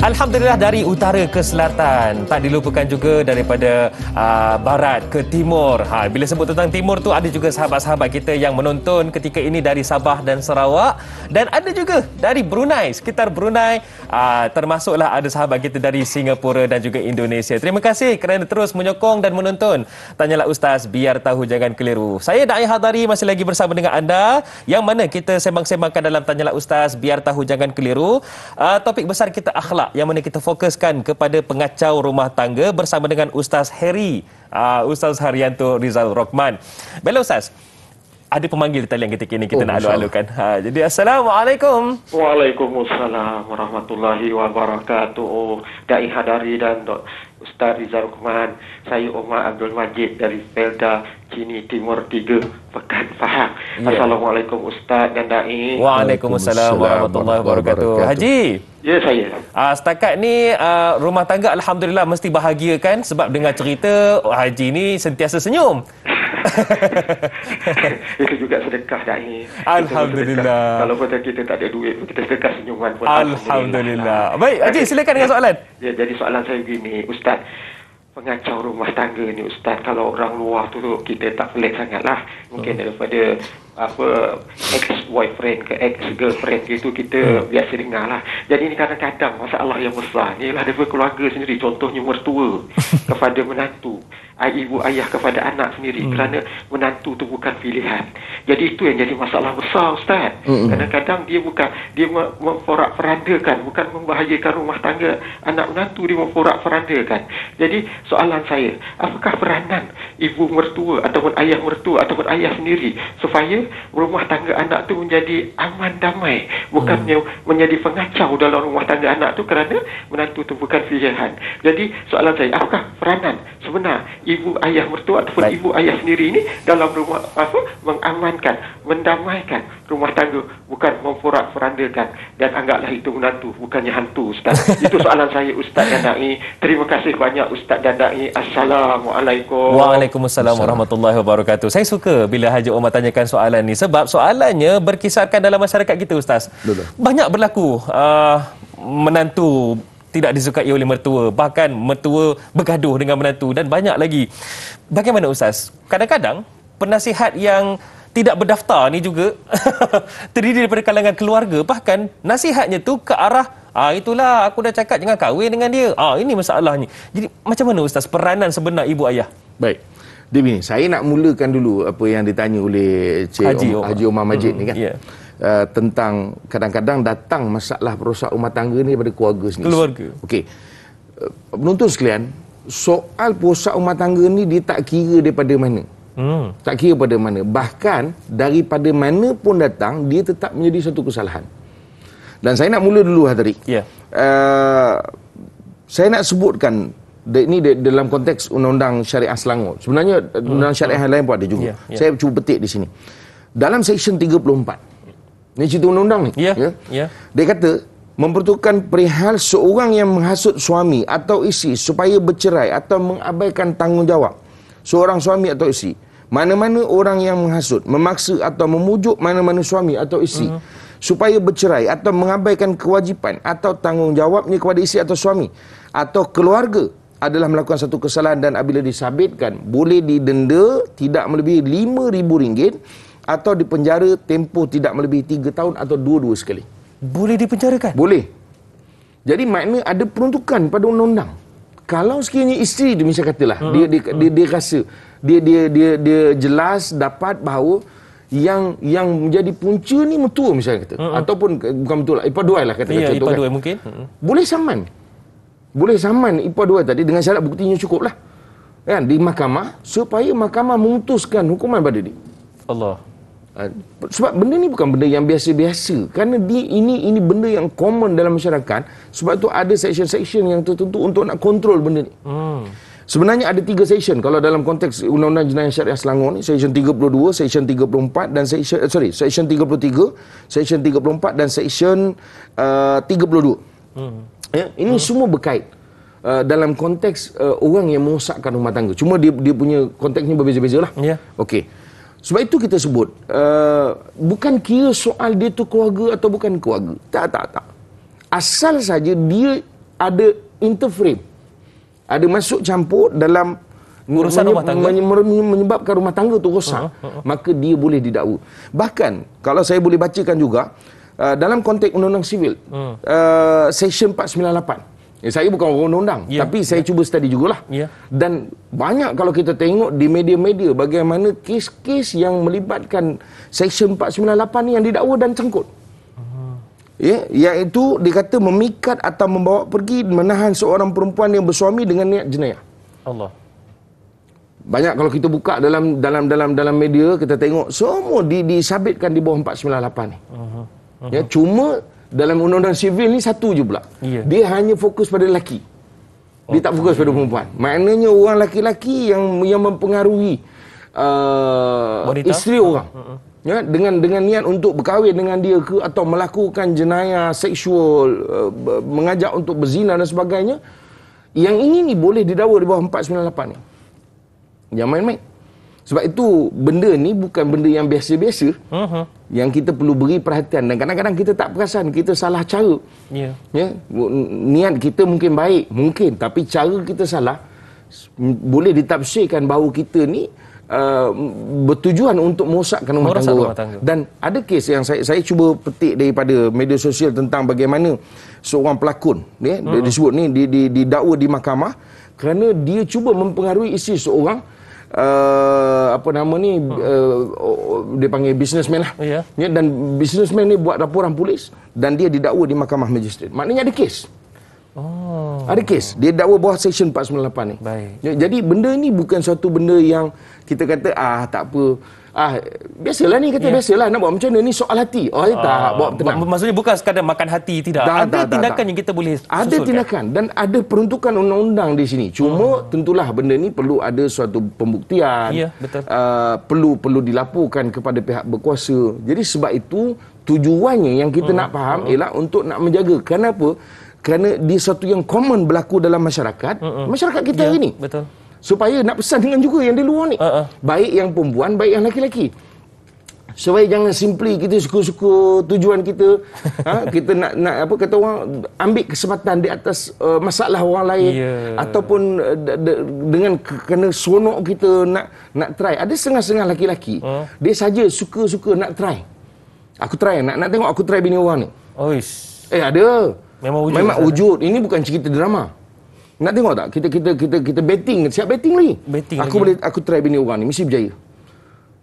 Speaker 1: Alhamdulillah, dari utara ke selatan, tak dilupakan juga daripada barat ke timur. Bila sebut tentang timur tu, ada juga sahabat-sahabat kita yang menonton ketika ini dari Sabah dan Sarawak, dan ada juga dari Brunei, sekitar Brunei, termasuklah ada sahabat kita dari Singapura dan juga Indonesia. Terima kasih kerana terus menyokong dan menonton Tanyalah Ustaz, biar tahu jangan keliru. Saya Da'i Hadari masih lagi bersama dengan anda, yang mana kita sembang-sembangkan dalam Tanyalah Ustaz, biar tahu jangan keliru. Topik besar kita akhlak, yang mana kita fokuskan kepada pengacau rumah tangga bersama dengan Ustaz Heri, Ustaz Haryanto Rizal Rockman. Baiklah Ustaz, ada pemanggil di talian ketika ini, kita nak alu-alukan. Jadi Assalamualaikum.
Speaker 3: Waalaikumsalam warahmatullahi wabarakatuh. Da'i Hadari dan Ustaz Rizal Rockman. Saya Umar Abdul Majid dari Felda Cini Timur 3, Pekan Faham. Assalamualaikum Ustaz dan Da'i.
Speaker 1: Waalaikumsalam warahmatullahi wabarakatuh. Haji.
Speaker 3: Ya, saya.
Speaker 1: Setakat ni rumah tangga alhamdulillah mesti bahagia kan, sebab dengar cerita Haji ni sentiasa senyum.
Speaker 3: Itu juga sedekah Da'i.
Speaker 1: Alhamdulillah.
Speaker 3: Kalau kita tak ada duit, kita sedekah senyuman pun.
Speaker 1: Alhamdulillah. Baik Haji, silakan dengan soalan.
Speaker 3: Ya, jadi soalan saya begini Ustaz. pengacau rumah tangga ni Ustaz. Kalau orang luar tu kita tak pelik sangatlah. Mungkin daripada ex-boyfriend ke ex-girlfriend gitu kita biasa dengar lah. Jadi ni kadang-kadang masalah yang besar ni lah daripada keluarga sendiri. Contohnya mertua kepada menantu, ibu ayah kepada anak sendiri, kerana menantu tu bukan pilihan. Jadi itu yang jadi masalah besar Ustaz. Kadang-kadang dia memporak-perandakan, bukan membahayakan rumah tangga anak menantu, dia memporak-perandakan. Jadi soalan saya, apakah peranan ibu mertua ataupun ayah mertua ataupun ayah sendiri supaya rumah tangga anak tu menjadi aman damai, bukannya menjadi pengacau dalam rumah tangga anak tu kerana menantu tu bukan pilihan. Jadi soalan saya, apakah peranan sebenar ibu ayah mertua ataupun ibu ayah sendiri ini dalam rumah mengamankan, mendamaikan rumah tangga, bukan memporak-perandakan dan anggaplah itu menantu bukannya hantu Ustaz. Itu soalan saya Ustaz Dandai. Terima kasih banyak Ustaz Dandai. Assalamualaikum.
Speaker 1: Waalaikumsalam warahmatullahi wabarakatuh. Saya suka bila Haji Omar tanyakan soalan ni sebab soalannya berkisarkan dalam masyarakat kita Ustaz. Betul. Banyak berlaku menantu tidak disukai oleh mertua, bahkan mertua bergaduh dengan menantu dan banyak lagi. Bagaimana Ustaz? Kadang-kadang penasihat yang tidak berdaftar ni juga terdiri daripada kalangan keluarga, bahkan nasihatnya tu ke arah itulah aku dah cakap jangan kahwin dengan dia. Ini masalahnya. Jadi macam mana Ustaz peranan sebenar ibu ayah?
Speaker 2: Baik. Dia begini, saya nak mulakan dulu apa yang ditanya oleh Haji Omar Majid ni kan. Yeah. Tentang kadang-kadang datang masalah perosak rumah tangga ni daripada keluarga sendiri. Keluarga. Okey. Penonton sekalian, soal perosak rumah tangga ni dia tak kira daripada mana. Tak kira pada mana. Bahkan daripada mana pun datang, dia tetap menjadi satu kesalahan. Dan saya nak mula dulu tadi. Yeah. Saya nak sebutkan ini dalam konteks Undang-Undang Syariah Selangor. Sebenarnya Undang-Undang Syariah yang lain pun ada juga. Saya cuba petik di sini. Dalam Seksyen 34. Ini cerita undang-undang ni. Dia kata mempertukarkan perihal seorang yang menghasut suami atau isteri supaya bercerai atau mengabaikan tanggungjawab seorang suami atau isteri. Mana-mana orang yang menghasut, memaksa atau memujuk mana-mana suami atau isteri supaya bercerai atau mengabaikan kewajipan atau tanggungjawabnya kepada isteri atau suami atau keluarga adalah melakukan satu kesalahan dan apabila disabitkan boleh didenda tidak melebihi RM5,000 atau dipenjara tempoh tidak melebihi 3 tahun atau dua-dua sekali.
Speaker 1: Boleh dipenjarakan?
Speaker 2: Boleh. Jadi makna ada peruntukan pada undang-undang. Kalau sekiranya isteri tu misalnya katalah dia rasa dia jelas dapat bahawa yang menjadi punca ni mertua misalnya kata ataupun bukan betul lah ipar dua lah kata
Speaker 1: ipar dua mungkin
Speaker 2: boleh saman ipar dua tadi dengan syarat buktinya cukup lah kan di mahkamah supaya mahkamah memutuskan hukuman pada dia.
Speaker 1: Allah.
Speaker 2: Sebab benda ni bukan benda yang biasa-biasa kerana ini benda yang common dalam masyarakat. Sebab tu ada section-section yang tertentu untuk nak kontrol benda ni. Sebenarnya ada 3 section kalau dalam konteks Undang-Undang Jenayah Syariah Selangor ni, section 32, section 34 dan section 33, section 34 dan section 32. Ya, ini semua berkait dalam konteks orang yang merosakkan rumah tangga. Cuma dia punya konteksnya berbeza-beza lah. Okey. Sebab itu kita sebut bukan kira soal dia tu keluarga atau bukan keluarga. Tak. Asal saja dia ada interfere. Ada masuk campur dalam
Speaker 1: urusan rumah tangga,
Speaker 2: menyebabkan rumah tangga tu rosak, maka dia boleh didakwa. Bahkan kalau saya boleh bacakan juga dalam konteks Undang-Undang Sivil Section 498. Saya bukan orang undang-undang, tapi saya cuba study jugalah. Dan banyak kalau kita tengok di media-media bagaimana kes-kes yang melibatkan Section 498 ni yang didakwa dan cangkut. Iaitu dikata memikat atau membawa pergi menahan seorang perempuan yang bersuami dengan niat jenayah.
Speaker 1: Allah.
Speaker 2: Banyak kalau kita buka dalam media kita tengok semua disabitkan di bawah 498 ni. Cuma dalam undang-undang sivil ni satu je pula. Dia hanya fokus pada lelaki. Dia tak fokus pada perempuan. Maknanya orang lelaki-lelaki yang mempengaruhi isteri orang. Dengan niat untuk berkahwin dengan dia ke atau melakukan jenayah seksual, mengajak untuk berzina dan sebagainya. Yang ini ni boleh didakwa di bawah 498 ni. Jangan main-main. Sebab itu benda ni bukan benda yang biasa-biasa. Yang kita perlu beri perhatian dan kadang-kadang kita tak perasan kita salah cara. Niat kita mungkin baik, mungkin, tapi cara kita salah boleh ditafsirkan bahawa kita ni bertujuan untuk merosakkan rumah tangga orang. Dan ada kes yang saya cuba petik daripada media sosial tentang bagaimana seorang pelakon dia disebut ni didakwa di mahkamah kerana dia cuba mempengaruhi isteri seorang dia panggil businessman lah. Ya, dan businessman ni buat laporan polis dan dia didakwa di mahkamah magistrate. Maknanya ada kes. Ada kes. Dia dakwa bawah Seksyen 498 ni.
Speaker 1: Baik.
Speaker 2: Ya, jadi benda ni bukan suatu benda yang kita kata tak apa. Biasalah ni kata biasalah nak buat macam mana ni soal hati. Tak bawa tenang.
Speaker 1: Maksudnya bukan sekadar makan hati, tidak. Ada tindakan yang kita boleh susulkan.
Speaker 2: Ada tindakan dan ada peruntukan undang-undang di sini. Cuma tentulah benda ni perlu ada suatu pembuktian.
Speaker 1: Ya, betul.
Speaker 2: Perlu dilaporkan kepada pihak berkuasa. Jadi sebab itu tujuannya yang kita nak faham ialah untuk nak menjaga. Kenapa? Kerana dia satu yang common berlaku dalam masyarakat. Masyarakat kita hari ni.
Speaker 1: Betul.
Speaker 2: Supaya nak pesan dengan juga yang di luar ni. Baik yang perempuan, baik yang laki-laki. Supaya jangan simply kita suka-suka tujuan kita. Kita nak apa kata orang, ambil kesempatan di atas masalah orang lain. Ataupun dengan kena seronok kita nak try. Ada setengah-setengah laki-laki. Dia saja suka-suka nak try. Aku try, nak tengok aku try bini orang ni. Ada. Memang wujud. Ini bukan cerita drama. Nak tengok tak? Kita betting, siap betting lagi. Aku try bini orang ni mesti berjaya.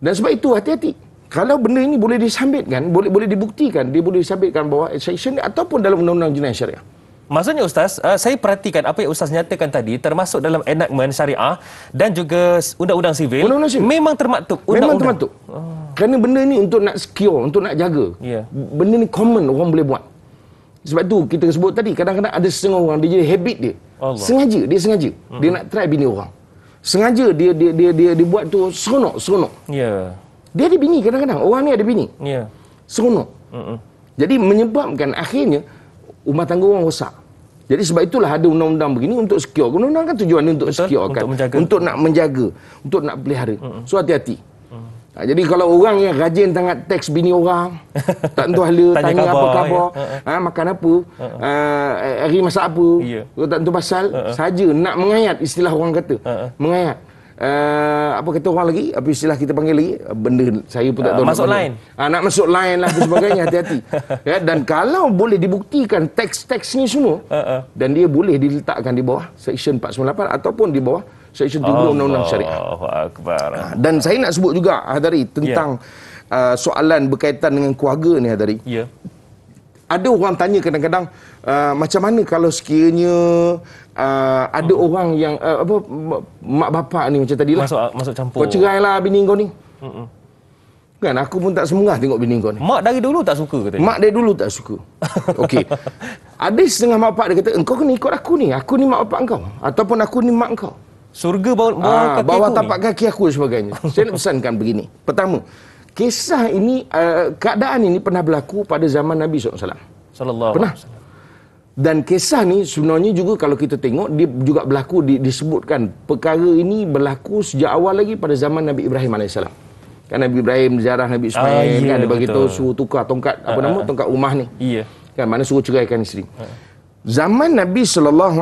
Speaker 2: Dan sebab itu hati-hati. Kalau benda ini boleh disambitkan, boleh dibuktikan, dia boleh disambitkan bawah section ataupun dalam undang-undang jenayah syariah.
Speaker 1: Maksudnya Ustaz, saya perhatikan apa yang Ustaz nyatakan tadi termasuk dalam enactment syariah dan juga undang-undang sivil. Memang termaktub
Speaker 2: Memang termaktub. Kerana benda ni untuk nak secure, untuk nak jaga. Benda ni common orang boleh buat. Sebab tu kita sebut tadi, kadang-kadang ada setengah orang dia jadi habit dia. Sengaja. Dia nak try bini orang. Sengaja dia buat tu seronok. Dia ada bini kadang-kadang. Orang ni ada bini. Seronok. Jadi menyebabkan akhirnya rumah tangga orang rosak. Jadi sebab itulah ada undang-undang begini untuk secure. Undang-undang kan tujuan untuk secure kan. Untuk nak menjaga, untuk nak pelihara. So hati-hati. Jadi kalau orang yang rajin sangat teks bini orang, tak tentu hala, tanya apa khabar, makan apa, hari masak apa, tak tentu pasal, saja nak mengayat, istilah orang kata. Mengayat. Apa kata orang lagi? Apa istilah kita panggil lagi? Benda saya pun tak tahu.
Speaker 1: Masuk line.
Speaker 2: Nak masuk line lah dan sebagainya, hati-hati. Dan kalau boleh dibuktikan teks-teks ni semua, dan dia boleh diletakkan di bawah Seksyen 498 ataupun di bawah Seksyen 3 Undang-Undang Syariah. Dan saya nak sebut juga, Hadari, tentang soalan berkaitan dengan keluarga ni, Hadari. Ada orang tanya kadang-kadang, macam mana kalau sekiranya ada orang yang mak bapak ni macam tadilah
Speaker 1: masuk campur.
Speaker 2: Kau cerailah bini kau ni. Kan aku pun tak semengah tengok bini kau ni.
Speaker 1: Mak dari dulu tak suka katanya.
Speaker 2: Mak dari dulu tak suka. Okey. Ada setengah mak bapak dia kata, engkau kena ikut aku ni. Aku ni mak bapak engkau ataupun aku ni mak engkau.
Speaker 1: Surga bawah
Speaker 2: tapak kaki aku dan sebagainya. Saya nak pesankan begini. Pertama, kisah ini, keadaan ini pernah berlaku pada zaman Nabi SAW. Pernah. Dan kisah ni sebenarnya juga kalau kita tengok, dia juga berlaku, disebutkan perkara ini berlaku sejak awal lagi pada zaman Nabi Ibrahim AS. Kan Nabi Ibrahim ziarah Nabi Ismail, kan dia bagi tahu suruh tukar tongkat, tongkat rumah ni. Kan mana suruh ceraikan isteri. Zaman Nabi SAW,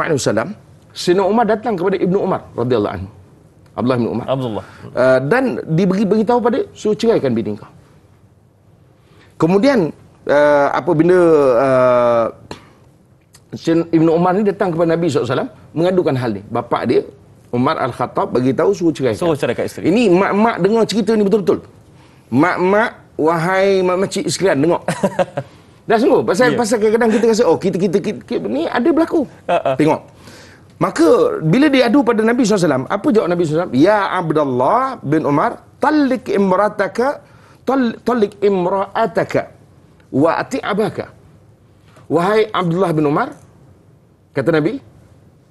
Speaker 2: Sayyidina Umar datang kepada Ibnu Umar radhiyallahu anhu. Abdullah bin Umar. Dan diberitahu pada suruh ceraikan bini kau. Kemudian apabila Ibnu Umar ni datang kepada Nabi SAW mengadukan hal ni, bapa dia Umar Al-Khattab bagi tahu suruh ceraikan isteri. Ini mak-mak dengar cerita ni betul-betul. Mak-mak, wahai mak-makcik sekalian, dengar. Dah sungguh pasal kadang-kadang kita rasa kita ni ada berlaku. Tengok. Maka bila dia adu pada Nabi SAW, apa jawab Nabi SAW? Ya Abdullah bin Umar, tallik imra'ataka wa ati' abaka. Wahai Abdullah bin Umar, kata Nabi,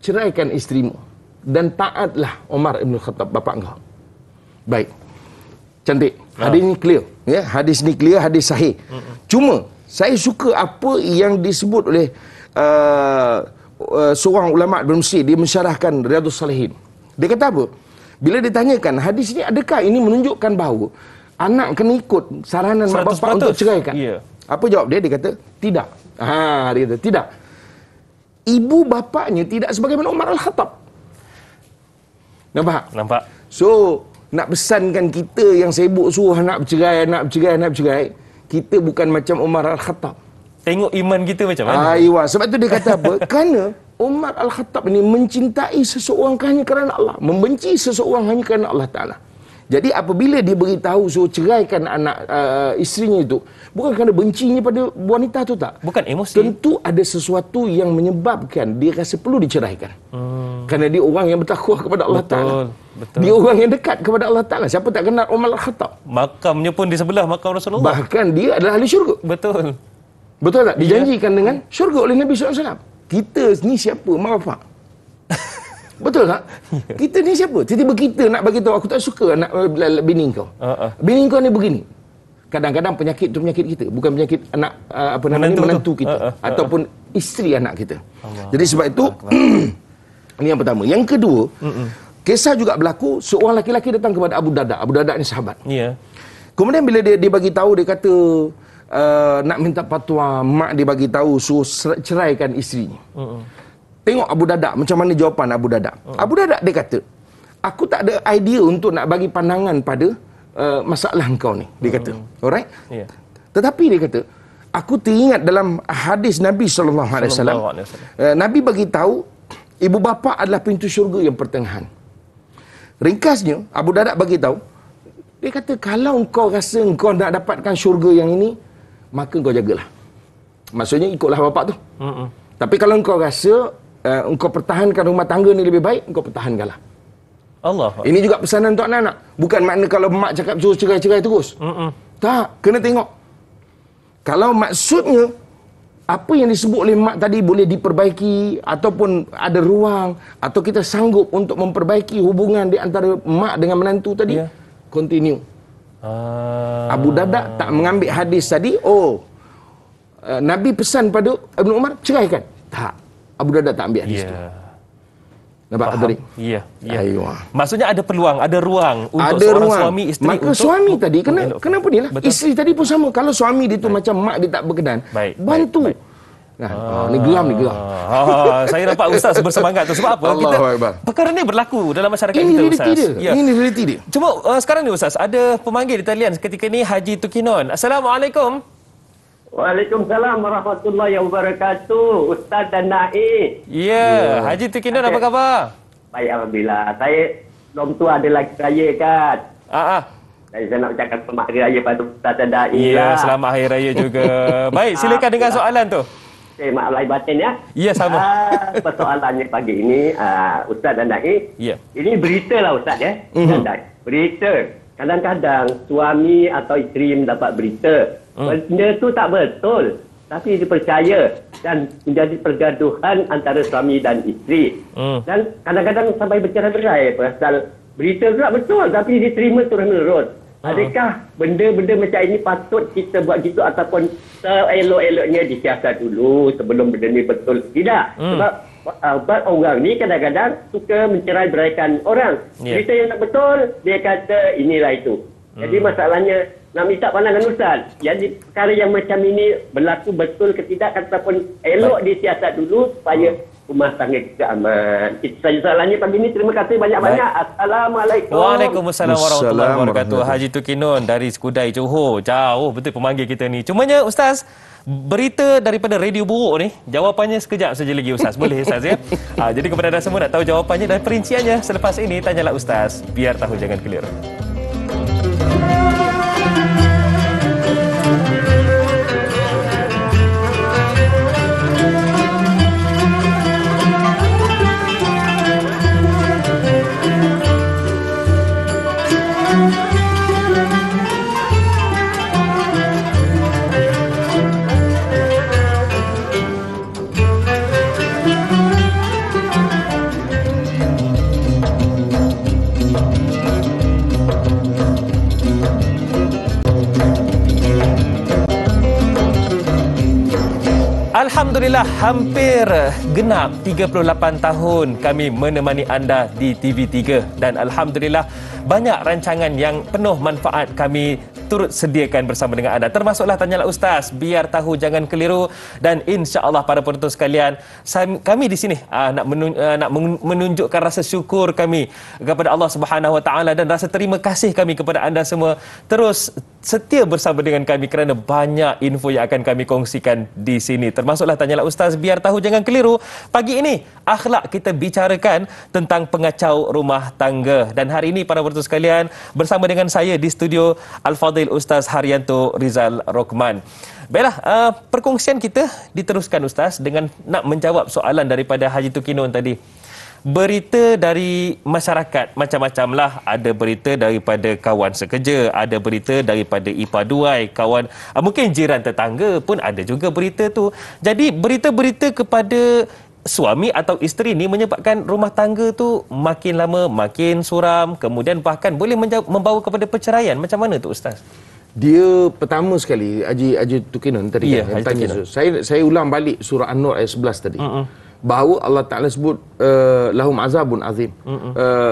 Speaker 2: ceraikan isterimu dan taatlah Umar ibn Khattab, bapa engkau. Baik. Cantik. Hadis ni clear, ya. Hadis ni clear, hadis sahih. Cuma saya suka apa yang disebut oleh seorang ulama Mesir, dia mensyarahkan Riyadhus Salihin. Dia kata apa? Bila ditanyakan hadis ini, adakah ini menunjukkan bahawa anak kena ikut saranan mak bapak untuk ceraikan? Apa jawab dia? Dia kata tidak. Dia kata tidak. Ibu bapaknya tidak sebagaimana Umar Al-Khattab. Nampak?
Speaker 1: Nampak.
Speaker 2: So, nak pesankan kita yang sibuk suruh nak bercerai, kita bukan macam Umar Al-Khattab.
Speaker 1: Tengok iman kita macam mana.
Speaker 2: Aywa, sebab tu dia kata apa? Kerana Umar Al-Khattab ini mencintai seseorang hanya kerana Allah, membenci seseorang hanya kerana Allah Ta'ala. Jadi apabila dia beritahu suruh ceraikan anak isterinya itu, bukan kerana bencinya pada wanita tu tak.
Speaker 1: Bukan emosi.
Speaker 2: Tentu ada sesuatu yang menyebabkan dia rasa perlu diceraikan. Kerana dia orang yang bertakwa kepada Allah Ta'ala.
Speaker 1: Betul.
Speaker 2: Dia orang yang dekat kepada Allah Ta'ala. Siapa tak kenal Umar Al-Khattab?
Speaker 1: Makamnya pun di sebelah makam Rasulullah.
Speaker 2: Bahkan dia adalah ahli syurga.
Speaker 1: Betul.
Speaker 2: Betul tak? Dijanjikan dengan syurga oleh Nabi SAW. Kita ni siapa? Mak bapak. Betul tak? Kita ni siapa? Tiba-tiba kita nak bagi tahu aku tak suka anak bini kau. Bini kau ni begini. Kadang-kadang penyakit tu penyakit kita, bukan penyakit anak menantu kita ataupun isteri anak kita. Jadi sebab itu ini yang pertama. Yang kedua, kisah juga berlaku seorang lelaki datang kepada Abu Darda. Abu Darda ni sahabat.
Speaker 1: Ya.
Speaker 2: Kemudian bila dia bagi tahu, dia kata nak minta fatwa, mak dia bagi tahu suruh ceraikan isterinya. Tengok Abu Darda macam mana jawapan Abu Darda. Abu Darda dia kata, aku tak ada idea untuk nak bagi pandangan pada masalah engkau ni. Dia kata, alright? Yeah. Tetapi dia kata, aku teringat dalam hadis Nabi SAW. Nabi bagi tahu ibu bapa adalah pintu syurga yang pertengahan. Ringkasnya, Abu Darda bagi tahu, dia kata, kalau engkau rasa engkau nak dapatkan syurga yang ini, maka engkau jagalah. Maksudnya ikutlah bapak tu. Tapi kalau engkau rasa engkau pertahankan rumah tangga ni lebih baik, engkau pertahankanlah.
Speaker 1: Allah.
Speaker 2: Ini juga pesanan untuk anak-anak. Bukan makna kalau mak cakap suruh cerai-cerai terus. Tak, kena tengok. Kalau maksudnya apa yang disebut oleh mak tadi boleh diperbaiki ataupun ada ruang atau kita sanggup untuk memperbaiki hubungan di antara mak dengan menantu tadi, continue. Abu Darda tak mengambil hadis tadi, Nabi pesan pada Ibn Umar, ceraikan. Tak. Abu Darda tak ambil hadis tu. Nampak tadi? Ya.
Speaker 1: Maksudnya ada peluang, ada ruang untuk
Speaker 2: ada
Speaker 1: seorang
Speaker 2: ruang.
Speaker 1: suami isteri.
Speaker 2: Maka
Speaker 1: untuk
Speaker 2: suami tadi kenapa ni lah?
Speaker 1: Betul.
Speaker 2: Isteri tadi pun sama. Kalau suami dia tu macam mak dia tak berkenan, bantu. Ni geram.
Speaker 1: Saya nampak Ustaz bersemangat tu. Sebab apa? Perkara ni berlaku dalam masyarakat kita, Ustaz.
Speaker 2: Ini realiti dia.
Speaker 1: Cuma sekarang ni Ustaz, ada pemanggil di talian ketika ni, Haji Tukinon. Assalamualaikum.
Speaker 4: Waalaikumsalam warahmatullahi wabarakatuh. Ustaz dan Naib.
Speaker 1: Ya, Haji Tukinon, apa khabar?
Speaker 4: Baik, alhamdulillah. Saya belum tu ada lagi raya kan. Saya nak ucapkan selamat hari raya pada Ustaz dan Naib.
Speaker 1: Ya, selamat hari raya juga. Baik, silakan dengan soalan tu.
Speaker 4: Okay, maaf lahir batin ya.
Speaker 1: Ya, sama.
Speaker 4: Persoalannya pagi ini, Ustaz dan Naib.
Speaker 1: Ya.
Speaker 4: Ini berita lah Ustaz ya. Berita. Kadang-kadang suami atau isteri mendapat berita. Benda tu tak betul. Tapi dipercaya dan menjadi pergaduhan antara suami dan isteri. Dan kadang-kadang sampai bercerai-berai pasal berita tu tak betul tapi diterima turun-menurun. Adakah benda-benda macam ini patut kita buat gitu ataupun seelok-eloknya disiasat dulu sebelum benda ni betul? Tidak. Sebab orang ni kadang-kadang suka mencerai-beraikan orang. Berita yang tak betul, dia kata inilah itu. Jadi masalahnya nak minta pandangan Ustaz. Jadi perkara yang macam ini berlaku betul ke tidak ataupun elok disiasat dulu supaya rumah tangga kita aman. Itu saja soalannya pagi ini. Terima kasih banyak-banyak. Assalamualaikum.
Speaker 1: Waalaikumsalam warahmatullahi wabarakatuh. Haji Tukinon dari Skudai, Johor. Jauh betul pemanggil kita ni. Cumanya Ustaz, berita daripada Radio Buruk ni, jawapannya sekejap saja lagi Ustaz. Boleh Ustaz ya? Jadi kepada anda semua nak tahu jawapannya dan perinciannya selepas ini, tanyalah Ustaz. Biar tahu jangan keliru. Alhamdulillah, hampir genap 38 tahun kami menemani anda di TV3 dan Alhamdulillah banyak rancangan yang penuh manfaat kami turut sediakan bersama dengan anda. Termasuklah Tanyalah Ustaz, biar tahu jangan keliru. Dan insya-Allah para penonton sekalian, kami di sini nak menunjukkan rasa syukur kami kepada Allah Subhanahu Wa Taala dan rasa terima kasih kami kepada anda semua. Terus setia bersama dengan kami kerana banyak info yang akan kami kongsikan di sini. Termasuklah Tanyalah Ustaz, biar tahu jangan keliru. Pagi ini akhlak kita bicarakan tentang pengacau rumah tangga. Dan hari ini para penonton sekalian, bersama dengan saya di studio Al-Fadhil Ustaz Haryanto Rizal Rokman. Baiklah, perkongsian kita diteruskan Ustaz dengan nak menjawab soalan daripada Haji Tukinun tadi. Berita dari masyarakat macam-macam lah. Ada berita daripada kawan sekerja, ada berita daripada ipaduai, kawan, mungkin jiran tetangga pun ada juga berita tu. Jadi berita-berita kepada suami atau isteri ni menyebabkan rumah tangga tu makin lama makin suram, kemudian bahkan boleh membawa kepada perceraian. Macam mana tu Ustaz?
Speaker 2: Dia pertama sekali Haji Tukinun tadi kan tanya, saya ulang balik surah An-Nur ayat 11 tadi. Bahawa Allah Ta'ala sebut lahum azabun azim.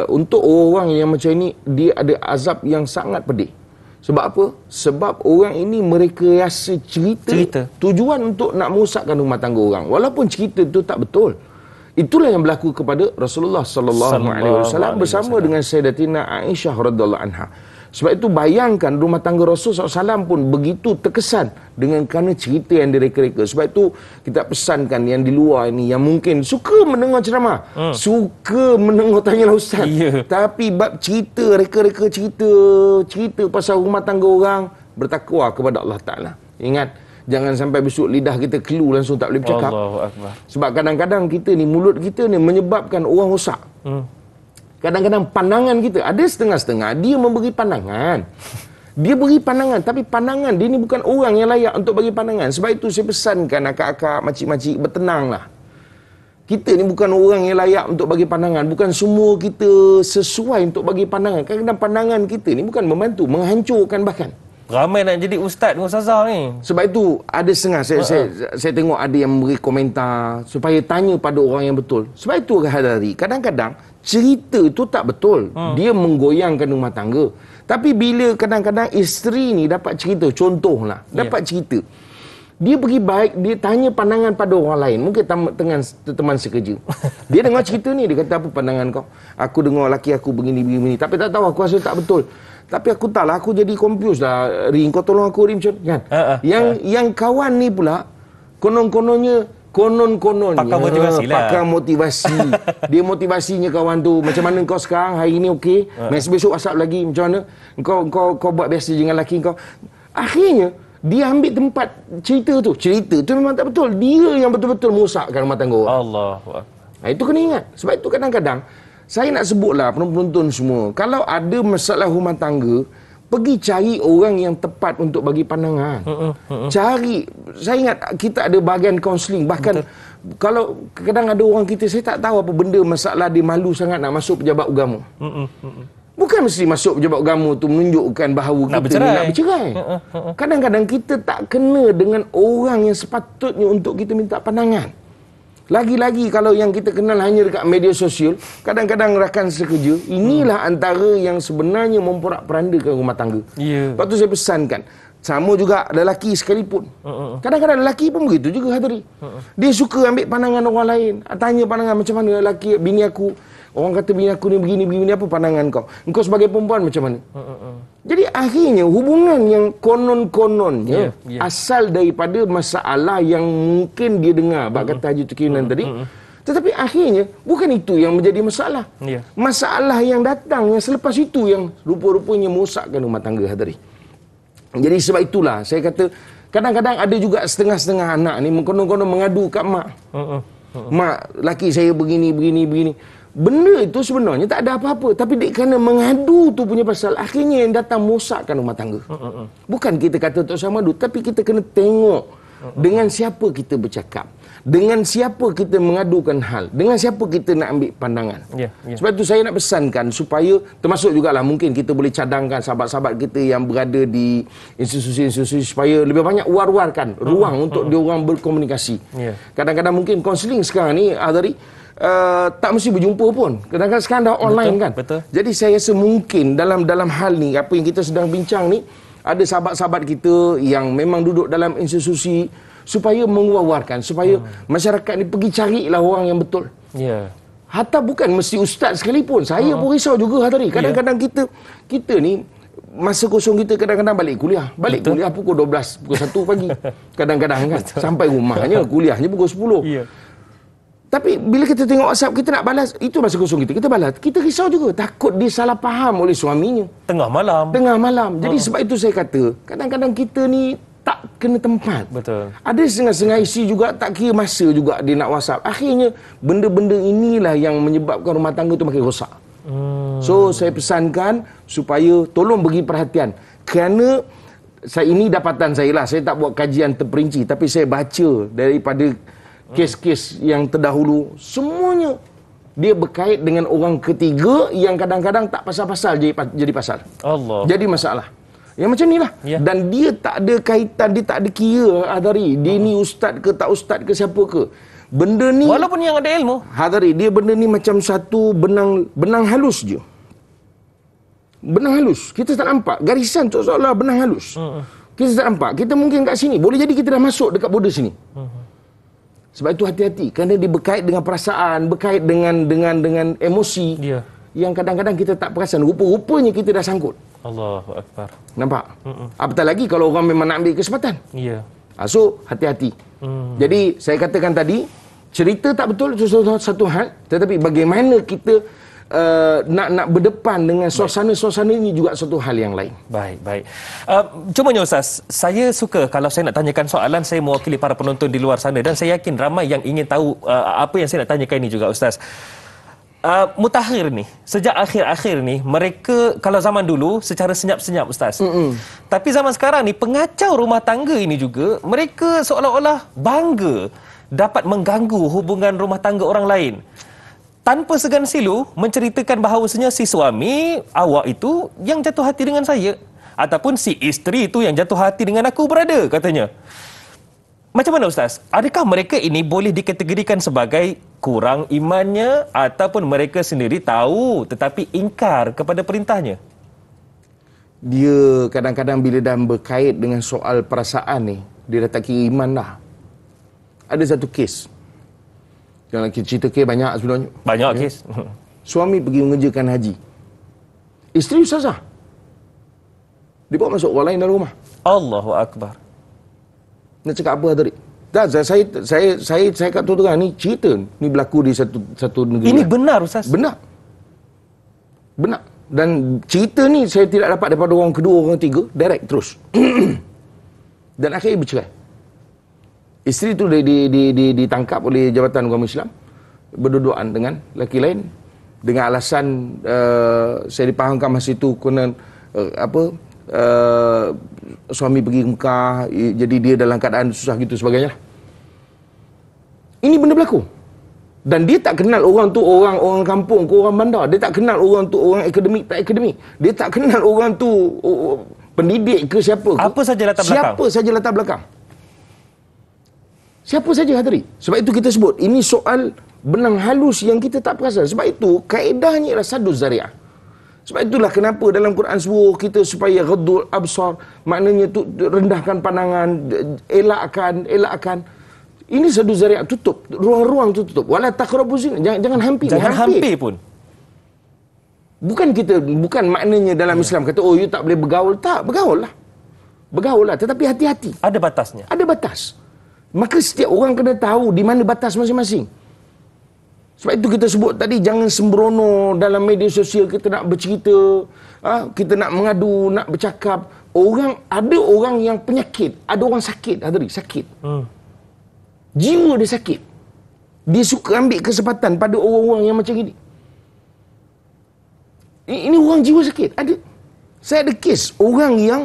Speaker 2: Untuk orang yang macam ini, dia ada azab yang sangat pedih. Sebab apa? Sebab orang ini mereka rasa cerita tujuan untuk nak merosakkan rumah tangga orang. Walaupun cerita itu tak betul. Itulah yang berlaku kepada Rasulullah sallallahu alaihi wasallam bersama dengan Sayyidatina Aisyah radhiyallahu anha. Sebab itu bayangkan rumah tangga Rasul SAW pun begitu terkesan dengan kerana cerita yang direka-reka. Sebab itu kita pesankan yang di luar ini, yang mungkin suka mendengar ceramah, suka mendengar Tanyalah Ustaz, tapi bab cerita, reka-reka cerita pasal rumah tangga orang, bertakwa kepada Allah Ta'ala. Ingat, jangan sampai besok lidah kita kelu langsung tak boleh bercakap. Sebab kadang-kadang kita ni, mulut kita ni menyebabkan orang rosak. Kadang-kadang pandangan kita, ada setengah-setengah dia memberi pandangan. Dia beri pandangan, tapi pandangan dia ni bukan orang yang layak untuk bagi pandangan. Sebab itu saya pesankan akak-akak, makcik-makcik, bertenanglah. Kita ni bukan orang yang layak untuk bagi pandangan. Bukan semua kita sesuai untuk bagi pandangan. Kadang-kadang pandangan kita ni bukan membantu, menghancurkan bahkan.
Speaker 1: Ramai nak jadi ustaz dengan ustazah ni.
Speaker 2: Sebab itu ada setengah saya tengok ada yang memberi komentar supaya tanya pada orang yang betul. Sebab itu hadari, kadang-kadang cerita itu tak betul. Dia menggoyangkan rumah tangga. Tapi bila kadang-kadang isteri ni dapat cerita, contohlah, dapat cerita, dia pergi baik, dia tanya pandangan pada orang lain, mungkin teman sekerja. Dia dengar cerita ni, dia kata, apa pandangan kau? Aku dengar laki aku begini, tapi tak tahu, aku rasa tak betul. Tapi aku tak lah, aku jadi confused lah. Ring, kau tolong aku, Ring, kan? Yang kawan ni pula, kononnya
Speaker 1: pakar motivasi lah.
Speaker 2: Pakar motivasi. Dia motivasinya kawan tu, macam mana kau sekarang, hari ni okey, besok WhatsApp lagi, macam mana? Kau buat biasa dengan laki kau. Akhirnya, dia ambil tempat cerita tu memang tak betul. Dia yang betul-betul merosakkan rumah tangga orang.
Speaker 1: Allah.
Speaker 2: Itu kena ingat. Sebab itu kadang-kadang saya nak sebutlah penonton semua, kalau ada masalah rumah tangga, pergi cari orang yang tepat untuk bagi pandangan. Cari, saya ingat kita ada bahagian kaunseling. Bahkan kalau kadang ada orang kita, saya tak tahu apa benda masalah, dia malu sangat nak masuk pejabat agama. Bukan mesti masuk pejabat agama tu menunjukkan bahawa kita nak bercerai. Kadang-kadang kita tak kena dengan orang yang sepatutnya untuk kita minta pandangan. Lagi-lagi kalau yang kita kenal hanya dekat media sosial, kadang-kadang rakan sekerja, inilah antara yang sebenarnya memporak-perandakan rumah tangga. Lepas tu saya pesankan, sama juga lelaki sekalipun. Kadang-kadang lelaki pun begitu juga, hadiri. Dia suka ambil pandangan orang lain. Tanya pandangan macam mana lelaki, bini aku. Orang kata bini aku ni begini, apa pandangan kau? Engkau sebagai perempuan macam mana? Jadi akhirnya hubungan yang konon-kononnya asal daripada masalah yang mungkin dia dengar, bab kata Haji Tukinan tadi. Tetapi akhirnya bukan itu yang menjadi masalah. Masalah yang datang yang selepas itu yang rupa-rupanya merosakkan rumah tangga, hadiri. Jadi sebab itulah saya kata, kadang-kadang ada juga setengah-setengah anak ni konon-konon mengadu kat mak. Mak, laki saya begini. Benda itu sebenarnya tak ada apa-apa, tapi kerana mengadu tu punya pasal, akhirnya yang datang merosakkan rumah tangga. Bukan kita kata tak usah mengadu, tapi kita kena tengok dengan siapa kita bercakap, dengan siapa kita mengadukan hal, dengan siapa kita nak ambil pandangan. Sebab itu saya nak pesankan supaya, termasuk jugalah mungkin kita boleh cadangkan sahabat-sahabat kita yang berada di institusi-institusi supaya lebih banyak war-warkan ruang untuk diorang berkomunikasi. Kadang-kadang mungkin kaunseling sekarang ni tak mesti berjumpa pun. Kadang-kadang sekarang dah online, kan. Jadi saya rasa mungkin dalam hal ni, apa yang kita sedang bincang ni, ada sahabat-sahabat kita yang memang duduk dalam institusi supaya menguar-warkan, supaya masyarakat ni pergi carilah orang yang betul.
Speaker 1: Ya.
Speaker 2: Hatta bukan mesti ustaz sekalipun. Saya pun risau juga hari. Kadang-kadang kita ni masa kosong kita kadang-kadang balik kuliah. Kuliah pukul 12, pukul 1 pagi. Kadang-kadang kan sampai rumahnya kuliahnya pukul 10.
Speaker 1: Ya.
Speaker 2: Tapi bila kita tengok WhatsApp, kita nak balas, itu masa kosong kita balas. Kita risau juga, takut dia salah faham oleh suaminya.
Speaker 1: Tengah malam.
Speaker 2: Jadi sebab itu saya kata, kadang-kadang kita ni tak kena tempat.
Speaker 1: Betul.
Speaker 2: Ada setengah-setengah isi juga tak kira masa juga dia nak WhatsApp. Akhirnya benda-benda inilah yang menyebabkan rumah tangga tu makin rosak. So saya pesankan supaya tolong beri perhatian. Kerana ini dapatan saya lah. Saya tak buat kajian terperinci, tapi saya baca daripada kes-kes yang terdahulu, semuanya dia berkait dengan orang ketiga yang kadang-kadang tak pasal-pasal jadi pasal.
Speaker 1: Allah.
Speaker 2: Jadi masalah. Yang macam inilah.
Speaker 1: Ya.
Speaker 2: Dan dia tak ada kaitan, dia tak ada kira Hadari. Dia ni ustaz ke tak ustaz ke siapa ke. Benda ni
Speaker 1: Walaupun yang ada ilmu.
Speaker 2: Hadari, dia benda ni macam satu benang halus je. Benang halus. Kita tak nampak. Garisan tu seolah benang halus. Kita tak nampak. Kita mungkin kat sini. Boleh jadi kita dah masuk dekat border sini. Sebab itu hati-hati. Kerana dia berkait dengan perasaan, berkait dengan emosi.
Speaker 1: Ya.
Speaker 2: Yang kadang-kadang kita tak perasan. Rupa-rupanya kita dah sangkut.
Speaker 1: Allahu Akbar.
Speaker 2: Nampak? Apatah lagi kalau orang memang nak ambil kesempatan.
Speaker 1: Ya.
Speaker 2: So, hati-hati. Jadi, saya katakan tadi, cerita tak betul itu satu hal. Tetapi bagaimana kita nak berdepan dengan suasana-suasana ini juga satu hal yang lain.
Speaker 1: Baik. Cumanya Ustaz, saya suka kalau saya nak tanyakan soalan, saya mewakili para penonton di luar sana dan saya yakin ramai yang ingin tahu apa yang saya nak tanyakan ini juga Ustaz. Mutakhir ni, sejak akhir-akhir ni, mereka kalau zaman dulu secara senyap-senyap Ustaz. Tapi zaman sekarang ni, pengacau rumah tangga ini juga, mereka seolah-olah bangga dapat mengganggu hubungan rumah tangga orang lain. Tanpa segan silu, menceritakan bahawasanya si suami awak itu yang jatuh hati dengan saya. Ataupun si isteri itu yang jatuh hati dengan aku berada, katanya. Macam mana Ustaz? Adakah mereka ini boleh dikategorikan sebagai kurang imannya ataupun mereka sendiri tahu tetapi ingkar kepada perintahnya?
Speaker 2: Dia kadang-kadang bila dah berkait dengan soal perasaan ni, dia dah tak kira iman dah. Ada satu kes. Yang kita cerita kes banyak sebenarnya.
Speaker 1: Banyak kes.
Speaker 2: Suami pergi mengerjakan haji. Isteri ustazah. Dia bawa masuk orang lain dalam rumah.
Speaker 1: Allahu Akbar.
Speaker 2: Nak cakap apa tadi? Tak, saya kat tu terang ni cerita ni berlaku di satu negeri.
Speaker 1: Ini benar Ustaz?
Speaker 2: Benar. Dan cerita ni saya tidak dapat daripada orang kedua, orang ketiga, direct terus. Dan akhirnya bercerai. Isteri tu ditangkap oleh Jabatan Agama Islam berduaan dengan lelaki lain dengan alasan saya dipahamkan masa itu kena suami pergi Mekah, jadi dia dalam keadaan susah gitu sebagainya. Ini benda berlaku. Dan dia tak kenal orang tu orang kampung ke orang bandar. Dia tak kenal orang tu orang akademik tak akademik. Dia tak kenal orang tu pendidik ke siapa ke.
Speaker 1: Apa saja latar belakang.
Speaker 2: Siapa saja latar belakang. Siapa saja hadiri. Sebab itu kita sebut ini soal benang halus yang kita tak perasan. Sebab itu kaedahnya ialah saduz zari'ah. Sebab itulah kenapa dalam Quran suruh kita supaya ghaddul absar, maknanya tu rendahkan pandangan, elakkan. Ini saduz zari'ah, tutup, ruang-ruang tu tutup. Wala taqrabuz zina, jangan hampir.
Speaker 1: Jangan hampir pun.
Speaker 2: Bukan maknanya dalam Islam kata you tak boleh bergaul, tak, bergaul lah, tetapi hati-hati.
Speaker 1: Ada batasnya.
Speaker 2: Ada batas. Maka setiap orang kena tahu di mana batas masing-masing. Sebab itu kita sebut tadi, jangan sembrono dalam media sosial kita nak bercerita, kita nak mengadu, nak bercakap. Ada orang yang penyakit, ada orang sakit, sakit. Jiwa dia sakit. Dia suka ambil kesempatan pada orang-orang yang macam ini. Ini orang jiwa sakit. Saya ada kes orang yang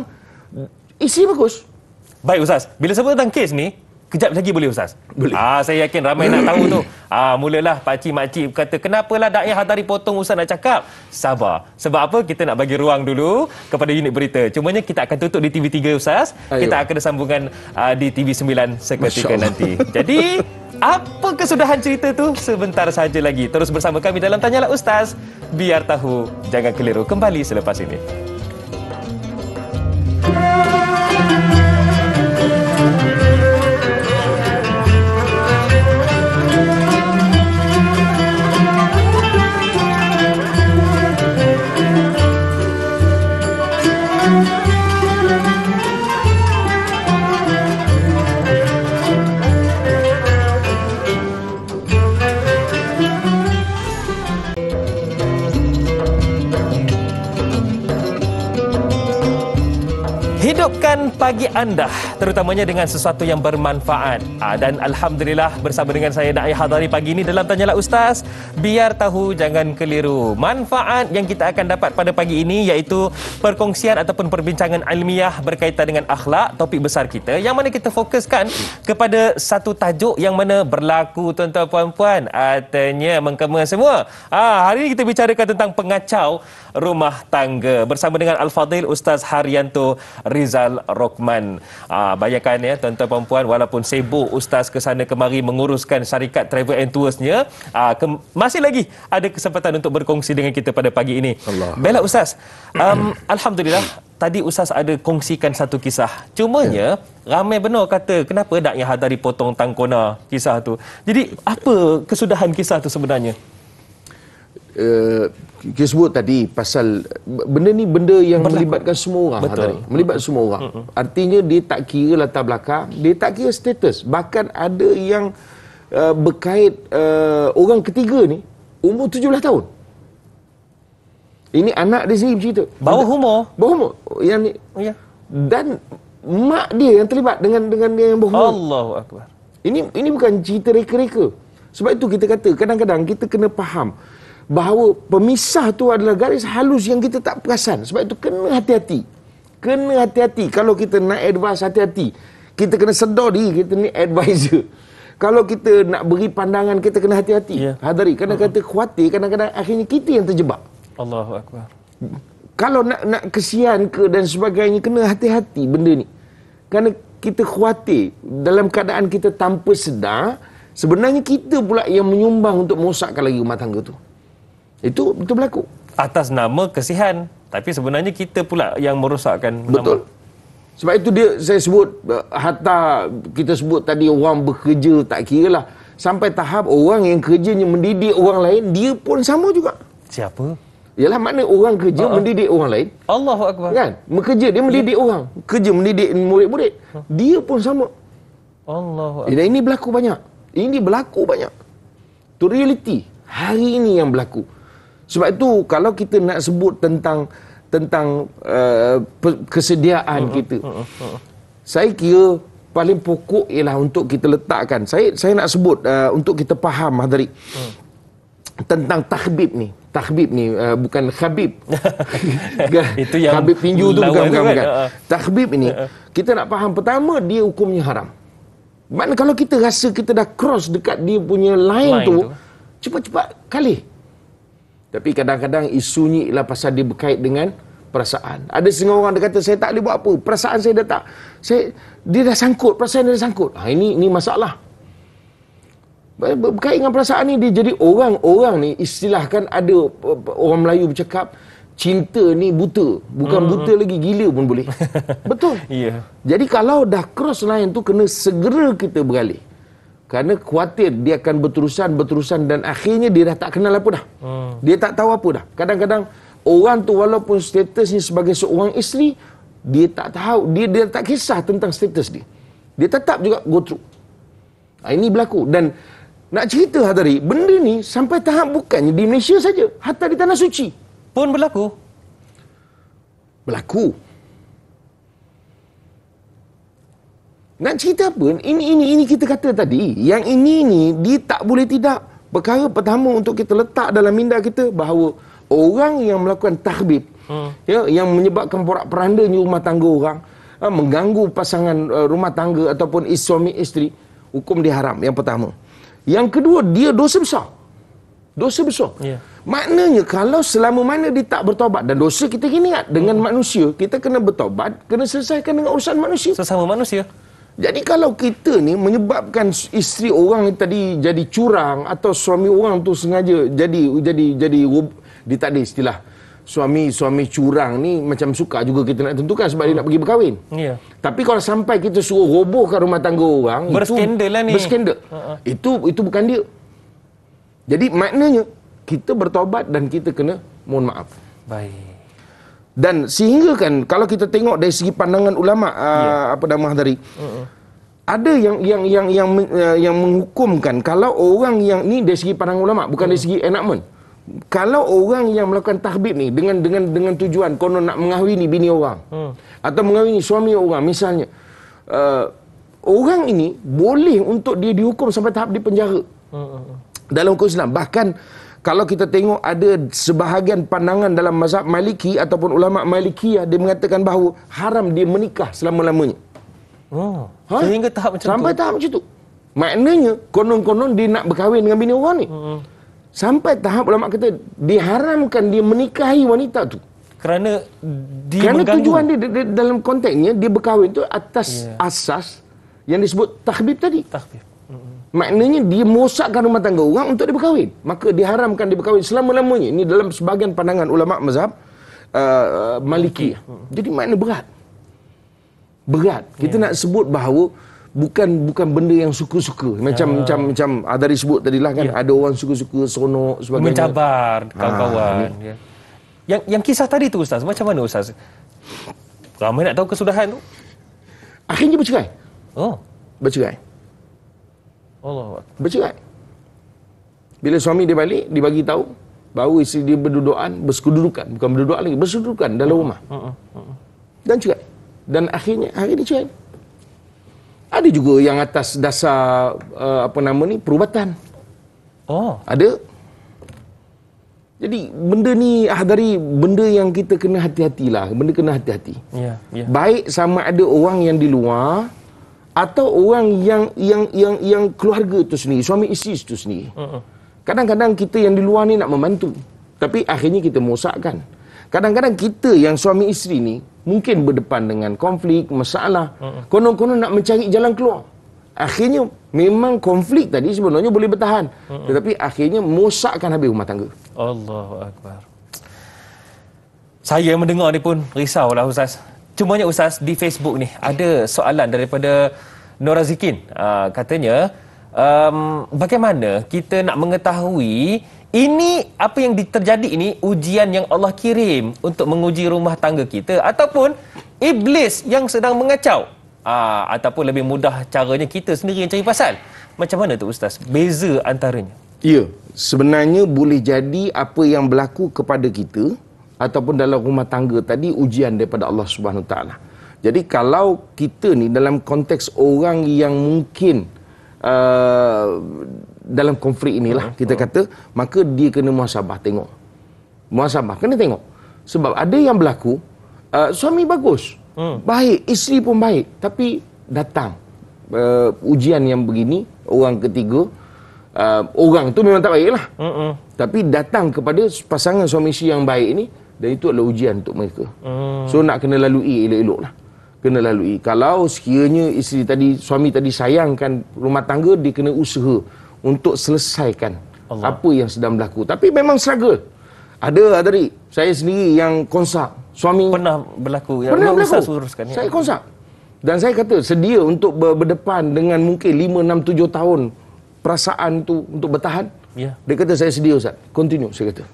Speaker 2: isteri bagus.
Speaker 1: Baik Ustaz, bila sebut tentang kes ni, kejap lagi boleh Ustaz?
Speaker 2: Boleh.
Speaker 1: Saya yakin ramai nak tahu tu. Mulalah pakcik-makcik kata, kenapalah Da'i Hadari potong Ustaz nak cakap? Sabar. Sebab apa? Kita nak bagi ruang dulu kepada unit berita. Cumanya kita akan tutup di TV3 Ustaz. Kita akan ada sambungan di TV9 seketika nanti. Jadi, apa kesudahan cerita tu? Sebentar saja lagi. Terus bersama kami dalam Tanyalah Ustaz. Biar tahu, jangan keliru. Kembali selepas ini. hidupkan pagi anda terutamanya dengan sesuatu yang bermanfaat. Dan Alhamdulillah bersama dengan saya Da'i Hadari pagi ini dalam Tanyalah Ustaz, biar tahu jangan keliru. Manfaat yang kita akan dapat pada pagi ini iaitu perkongsian ataupun perbincangan ilmiah berkaitan dengan akhlak, topik besar kita yang mana kita fokuskan kepada satu tajuk yang mana berlaku tuan-tuan puan-puan, artinya mengkema semua. Hari ini kita bicarakan tentang pengacau rumah tangga bersama dengan Al-Fadhil Ustaz Haryanto Rizal Rokman. Bayangkan ya tuan-tuan puan-puan, walaupun sibuk Ustaz ke sana kemari menguruskan syarikat travel and toursnya, masih lagi ada kesempatan untuk berkongsi dengan kita pada pagi ini. Baiklah Ustaz, Alhamdulillah tadi Ustaz ada kongsikan satu kisah. Cumanya ramai benar kata kenapa Da'i Hadari potong tangkona kisah tu. Jadi apa kesudahan kisah tu sebenarnya?
Speaker 2: Kita sebut tadi pasal benda ni benda yang melibatkan semua orang.
Speaker 1: Betul.
Speaker 2: Melibatkan semua orang. Artinya dia tak kira latar belakang, dia tak kira status. Bahkan ada yang berkait orang ketiga ni umur 17 tahun. Ini anak dia sendiri bercerita.
Speaker 1: Bawah umur.
Speaker 2: Bawah umur. Yang ni.
Speaker 1: Ya.
Speaker 2: Dan mak dia yang terlibat dengan dia yang bawah umur.
Speaker 1: Allahu Akbar.
Speaker 2: Ini bukan cerita reka-reka. Sebab itu kita kata kadang-kadang kita kena faham bahawa pemisah tu adalah garis halus yang kita tak perasan. Sebab itu kena hati-hati. Kena hati-hati. Kalau kita nak advice, hati-hati. Kita kena sedar diri kita ni advisor. Kalau kita nak beri pandangan, kita kena hati-hati.
Speaker 1: Ya.
Speaker 2: Hadari. Kadang-kadang khawatir, kadang-kadang akhirnya kita yang terjebak.
Speaker 1: Allahu Akbar.
Speaker 2: Kalau nak kesian ke dan sebagainya, kena hati-hati benda ni. Kerana kita khawatir dalam keadaan kita tanpa sedar, sebenarnya kita pula yang menyumbang untuk merosakkan lagi rumah tangga tu. Itu betul berlaku.
Speaker 1: Atas nama kesihan, tapi sebenarnya kita pula yang merosakkan
Speaker 2: Betul. Sebab itu saya sebut, hatta kita sebut tadi orang bekerja tak kira lah. Sampai tahap orang yang kerjanya mendidik orang lain, dia pun sama juga.
Speaker 1: Siapa?
Speaker 2: Yalah, mana orang kerja mendidik orang lain.
Speaker 1: Allahu Akbar.
Speaker 2: Kan? Bekerja, dia mendidik orang. Kerja mendidik murid-murid. Dia pun sama.
Speaker 1: Allahu Akbar.
Speaker 2: Dan ini berlaku banyak. Ini berlaku banyak. Itu realiti. Hari ini yang berlaku. Sebab itu kalau kita nak sebut tentang kesediaan kita, saya kira paling pokok ialah untuk kita letakkan. Saya nak sebut untuk kita faham Hadari tentang tahbib ni. Tahbib ni bukan khabib.
Speaker 1: Itu yang
Speaker 2: khabib tinju tu bukan.
Speaker 1: Kan?
Speaker 2: Tahbib ini kita nak faham, pertama dia hukumnya haram. Maknanya kalau kita rasa kita dah cross dekat dia punya line tu, cepat-cepat kalih. Tapi kadang-kadang isunya ialah pasal dia berkait dengan perasaan. Ada setengah orang dia kata saya tak boleh buat apa, perasaan saya dah tak. Dia dah sangkut, perasaan dia dah sangkut. Ini masalah. Berkait dengan perasaan ni, dia jadi orang ni, istilahkan ada orang Melayu bercakap, cinta ni buta. Bukan buta lagi, gila pun boleh. Betul.
Speaker 1: Ya.
Speaker 2: Jadi kalau dah cross line tu, kena segera kita beralih. Kerana khawatir dia akan berterusan dan akhirnya dia dah tak kenal apa dah. Dia tak tahu apa dah. Kadang-kadang orang tu walaupun statusnya sebagai seorang isteri, dia tak tahu, dia tak kisah tentang status dia. Dia tetap juga go through. Ini berlaku. Dan nak cerita Hadari, benda ni sampai tahap bukannya di Malaysia saja, hatta di Tanah Suci
Speaker 1: Pun berlaku.
Speaker 2: Berlaku. Nak cerita apa? Ini kita kata tadi. Yang ini ni dia tak boleh tidak. Perkara pertama untuk kita letak dalam minda kita bahawa orang yang melakukan tahbib, yang menyebabkan porak-perandanya rumah tangga orang, mengganggu pasangan rumah tangga ataupun suami isteri, hukum dia haram. Yang pertama. Yang kedua, dia dosa besar. Dosa besar.
Speaker 1: Yeah.
Speaker 2: Maknanya kalau selama mana dia tak bertaubat, dan dosa kita kena ingat dengan manusia, kita kena bertaubat, kena selesaikan dengan urusan manusia.
Speaker 1: Sesama manusia.
Speaker 2: Jadi kalau kita ni menyebabkan isteri orang ni tadi jadi curang, atau suami orang tu sengaja jadi dia tak ada istilah suami curang ni, macam suka juga kita nak tentukan sebab dia nak pergi berkahwin.
Speaker 1: Ya.
Speaker 2: Tapi kalau sampai kita suruh robohkan rumah tangga orang,
Speaker 1: berskandal lah ni.
Speaker 2: Berskandal. Itu bukan dia. Jadi maknanya kita bertaubat dan kita kena mohon maaf.
Speaker 1: Baik.
Speaker 2: Dan sehingga kan kalau kita tengok dari segi pandangan ulama apa nama Hadari, ada yang menghukumkan kalau orang yang ni dari segi pandangan ulama, bukan dari segi enactment. Kalau orang yang melakukan tahbib ni dengan tujuan konon nak mengahwini bini orang atau mengahwini suami orang misalnya, orang ini boleh untuk dia dihukum sampai tahap di penjara dalam hukum Islam. Bahkan kalau kita tengok ada sebahagian pandangan dalam mazhab Maliki ataupun ulama Malikiyah, dia mengatakan bahawa haram dia menikah selama-lamanya.
Speaker 1: Sehingga tahap macam
Speaker 2: sampai
Speaker 1: tu.
Speaker 2: tahap macam tu. Maknanya konon-konon dia nak berkahwin dengan bini orang ni. Sampai tahap ulama kata diharamkan dia menikahi wanita tu.
Speaker 1: Kerana
Speaker 2: Kerana tujuan dia dalam konteksnya dia berkahwin tu atas asas yang disebut tahbib tadi.
Speaker 1: Tahbib.
Speaker 2: Maknanya dia merosakkan rumah tangga orang untuk dia berkahwin. Maka diharamkan dia berkahwin selama-lamanya. Ini dalam sebahagian pandangan ulama mazhab Maliki. Jadi makna berat. Berat. Kita nak sebut bahawa bukan benda yang suka-suka. Macam Adari sebut tadi lah kan, ada orang suka-suka seronok sebagainya.
Speaker 1: Mencabar kawan-kawan. Yang kisah tadi tu Ustaz, macam mana Ustaz? Ramai nak tahu kesudahan tu.
Speaker 2: Akhirnya bercerai. Bercerai.
Speaker 1: Allah.
Speaker 2: Bercerai. Bila suami dia balik, dia bagi tahu bahawa isteri dia bersekududukan, bukan berdudukan lagi, bersekududukan dalam rumah. Dan cerai. Dan akhirnya hari dia cerai. Ada juga yang atas dasar perubatan. Ada. Jadi benda ni Ahadari, benda yang kita kena hati-hatilah, benda kena hati-hati. Baik sama ada orang yang di luar atau orang yang keluarga tu sendiri, suami isteri tu sendiri. Kadang-kadang kita yang di luar ni nak membantu, tapi akhirnya kita merosakkan. Kadang-kadang kita yang suami isteri ni mungkin berdepan dengan konflik, masalah. Konon-konon nak mencari jalan keluar. Akhirnya memang konflik tadi sebenarnya boleh bertahan, tetapi akhirnya merosakkan habis rumah tangga. Allahu
Speaker 1: Akbar. Saya mendengar ni pun risaulah Ustaz. Cumanya Ustaz, di Facebook ni ada soalan daripada Norazikin. Katanya, bagaimana kita nak mengetahui ini apa yang terjadi ini ujian yang Allah kirim untuk menguji rumah tangga kita ataupun iblis yang sedang mengacau? Ataupun lebih mudah caranya kita sendiri yang cari pasal. Macam mana tu Ustaz? Beza antaranya.
Speaker 2: Ya, sebenarnya boleh jadi apa yang berlaku kepada kita ataupun dalam rumah tangga tadi ujian daripada Allah Subhanahu Wa Taala. Jadi kalau kita ni dalam konteks orang yang mungkin dalam konflik inilah kita kata, maka dia kena muhasabah, tengok. Muhasabah kena tengok. Sebab ada yang berlaku suami bagus, baik, isteri pun baik, tapi datang ujian yang begini, orang ketiga, orang tu memang tak baik lah, tapi datang kepada pasangan suami isteri yang baik ini, dan itu adalah ujian untuk mereka. So nak kena lalui elok-elok lah, kena lalui. Kalau sekiranya isteri tadi, suami tadi sayangkan rumah tangga, dia kena usaha untuk selesaikan apa yang sedang berlaku. Tapi memang struggle. Ada dari saya sendiri yang konsak suami,
Speaker 1: pernah berlaku,
Speaker 2: pernah berlaku.
Speaker 1: Uruskan,
Speaker 2: saya konsak dan saya kata sedia untuk berdepan dengan mungkin 5, 6, 7 tahun perasaan tu untuk bertahan. Dia kata saya sedia Ustaz, continue. Saya kata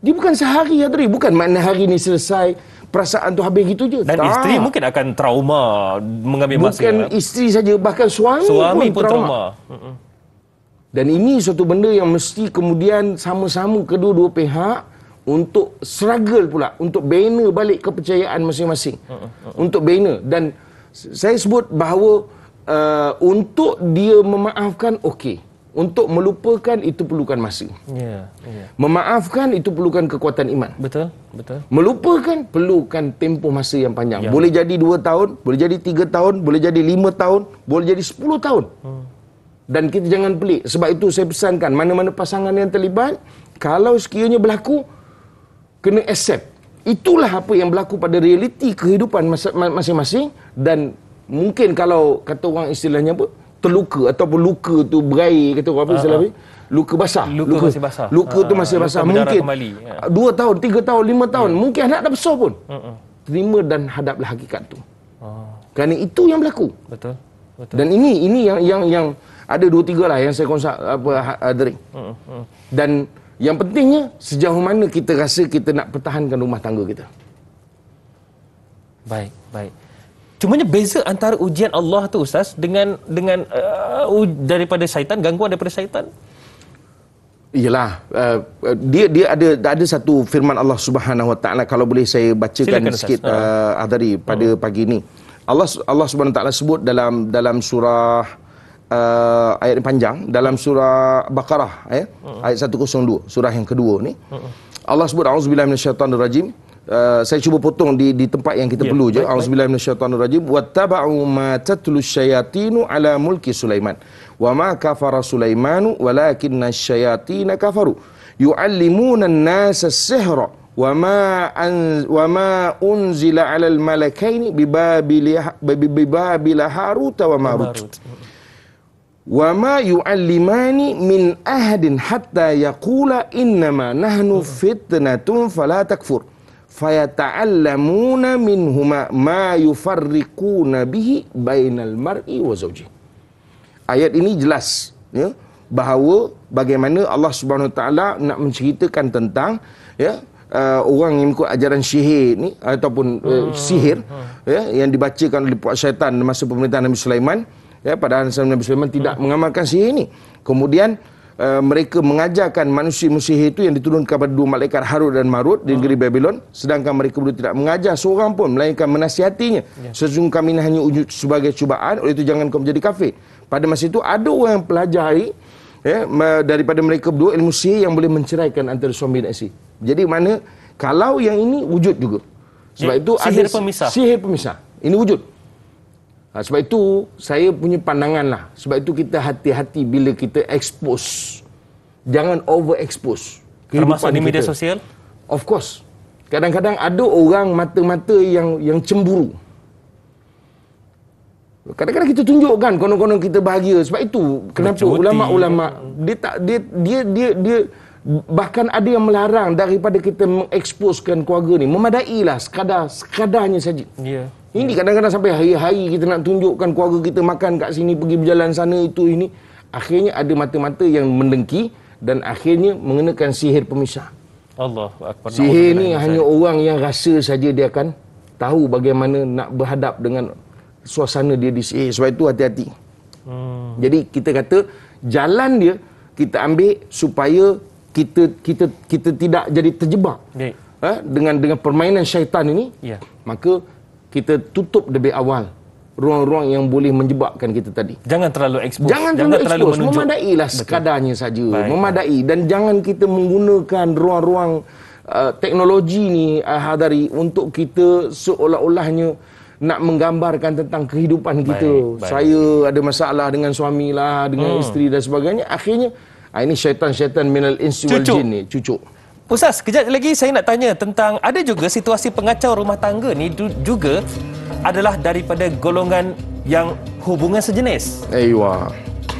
Speaker 2: dia bukan sehari Adri, bukan makna hari ni selesai perasaan tu habis gitu je.
Speaker 1: Dan tak. Isteri mungkin akan trauma mengambil masa.
Speaker 2: Bukan isteri saja, bahkan suami pun trauma. Dan ini suatu benda yang mesti kemudian sama-sama kedua-dua pihak untuk struggle pula, untuk bina balik kepercayaan masing-masing. Untuk bina. Dan saya sebut bahawa untuk dia memaafkan, okey. Untuk melupakan, itu perlukan masa. Memaafkan, itu perlukan kekuatan iman.
Speaker 1: Betul.
Speaker 2: Melupakan, perlukan tempoh masa yang panjang. Boleh jadi 2 tahun, boleh jadi 3 tahun, boleh jadi 5 tahun, boleh jadi 10 tahun. Dan kita jangan pelik. Sebab itu saya pesankan, mana-mana pasangan yang terlibat, kalau sekiranya berlaku, kena accept. Itulah apa yang berlaku pada realiti kehidupan masing-masing. Dan mungkin kalau kata orang istilahnya apa, terluka ataupun luka tu berair, kata orang apa istilahnya, luka basah.
Speaker 1: Luka masih basah.
Speaker 2: Luka tu masih basah. Mungkin
Speaker 1: kembali.
Speaker 2: 2 tahun, 3 tahun, 5 tahun, mungkin anak dah besar pun. Terima dan hadaplah hakikat tu. Kerana itu yang berlaku.
Speaker 1: Betul.
Speaker 2: Dan ini yang ada 2-3 lah yang saya konsult Adri. Dan yang pentingnya, sejauh mana kita rasa kita nak pertahankan rumah tangga kita.
Speaker 1: Baik. Cumanya beza antara ujian Allah tu Ustaz dengan daripada syaitan, gangguan daripada syaitan.
Speaker 2: Ialah dia ada satu firman Allah Subhanahu Wa Taala, kalau boleh saya bacakan
Speaker 1: Silakan,
Speaker 2: sikit Hadari pada pagi ini. Allah Subhanahu Wa Taala sebut dalam surah ayat yang panjang, dalam surah Baqarah ayat 102, surah yang kedua ni. Allah sebut auzubillahi minasyaitonirrajim. Saya cuba potong di tempat yang kita perlu je. Auzubillahi minasyaitonirrajim. Wattaba'u ma tatlu syayatinu ala mulki Sulaiman. Wa ma kafara Sulaimanu walakinna syayatina kafaru. Yu'allimuna an-nasa as-sihra wa ma unzila 'ala al-malakaini bibabila Harut wa Marut. Wa ma yu'allimani min ahadin hatta yaqula innama nahnu fitnatun fala takfur. Fayata'allamuna minhuma ma yufarriquna bihi bainal mar'i wa zawjihi. Ayat ini jelas bahawa bagaimana Allah Subhanahu Wa Taala nak menceritakan tentang orang yang mengikut ajaran sihir ni ataupun sihir yang dibacakan oleh puak syaitan masa pemerintahan Nabi Sulaiman. Padahal Nabi Sulaiman tidak mengamalkan sihir ini. Kemudian mereka mengajarkan manusia sihir itu yang diturunkan kepada dua malaikat Harut dan Marut di negeri Babylon, sedangkan mereka berdua tidak mengajar seorang pun melainkan menasihatinya. Sesungguhnya kami hanya wujud sebagai cubaan, oleh itu jangan kau menjadi kafir. Pada masa itu ada orang yang pelajari daripada mereka berdua ilmu sihir yang boleh menceraikan antara suami dan isteri. Jadi mana kalau yang ini wujud juga. Sebab itu
Speaker 1: sihir
Speaker 2: ada
Speaker 1: pemisah.
Speaker 2: Sihir pemisah. Ini wujud. Sebab itu saya punya pandangan lah. Sebab itu kita hati-hati bila kita expose. Jangan over expose.
Speaker 1: Termasuk di media sosial?
Speaker 2: Of course. Kadang-kadang ada orang mata-mata yang cemburu. Kadang-kadang kita tunjukkan konon-konon kita bahagia. Sebab itu kenapa ulama-ulama dia bahkan ada yang melarang daripada kita mengeksposkan keluarga ni. Memadailah sekadarnya saja. Ini kadang-kadang sampai hari-hari kita nak tunjukkan keluarga kita makan kat sini, pergi berjalan sana, itu ini. Akhirnya ada mata-mata yang mendengki dan akhirnya mengenakan sihir pemisah.
Speaker 1: Allahu Akbar.
Speaker 2: Sihir ni hanya orang yang rasa saja dia akan tahu bagaimana nak berhadap dengan suasana dia di sihir. Sebab itu hati-hati. Jadi kita kata jalan dia kita ambil supaya kita tidak jadi terjebak dengan permainan syaitan ini. Maka kita tutup lebih awal ruang-ruang yang boleh menjebakkan kita tadi. Jangan terlalu expose. Jangan terlalu expose. Memadailah sekadarnya saja. Memadai. Dan jangan kita menggunakan ruang-ruang teknologi ni Hadari untuk kita seolah-olahnya nak menggambarkan tentang kehidupan kita. Saya ada masalah dengan suami lah, dengan isteri dan sebagainya. Akhirnya ini syaitan-syaitan minal insi wal jin ni cucuk.
Speaker 1: Ustaz, kejap lagi saya nak tanya tentang ada juga situasi pengacau rumah tangga ni juga adalah daripada golongan yang hubungan sejenis.
Speaker 2: Aywa.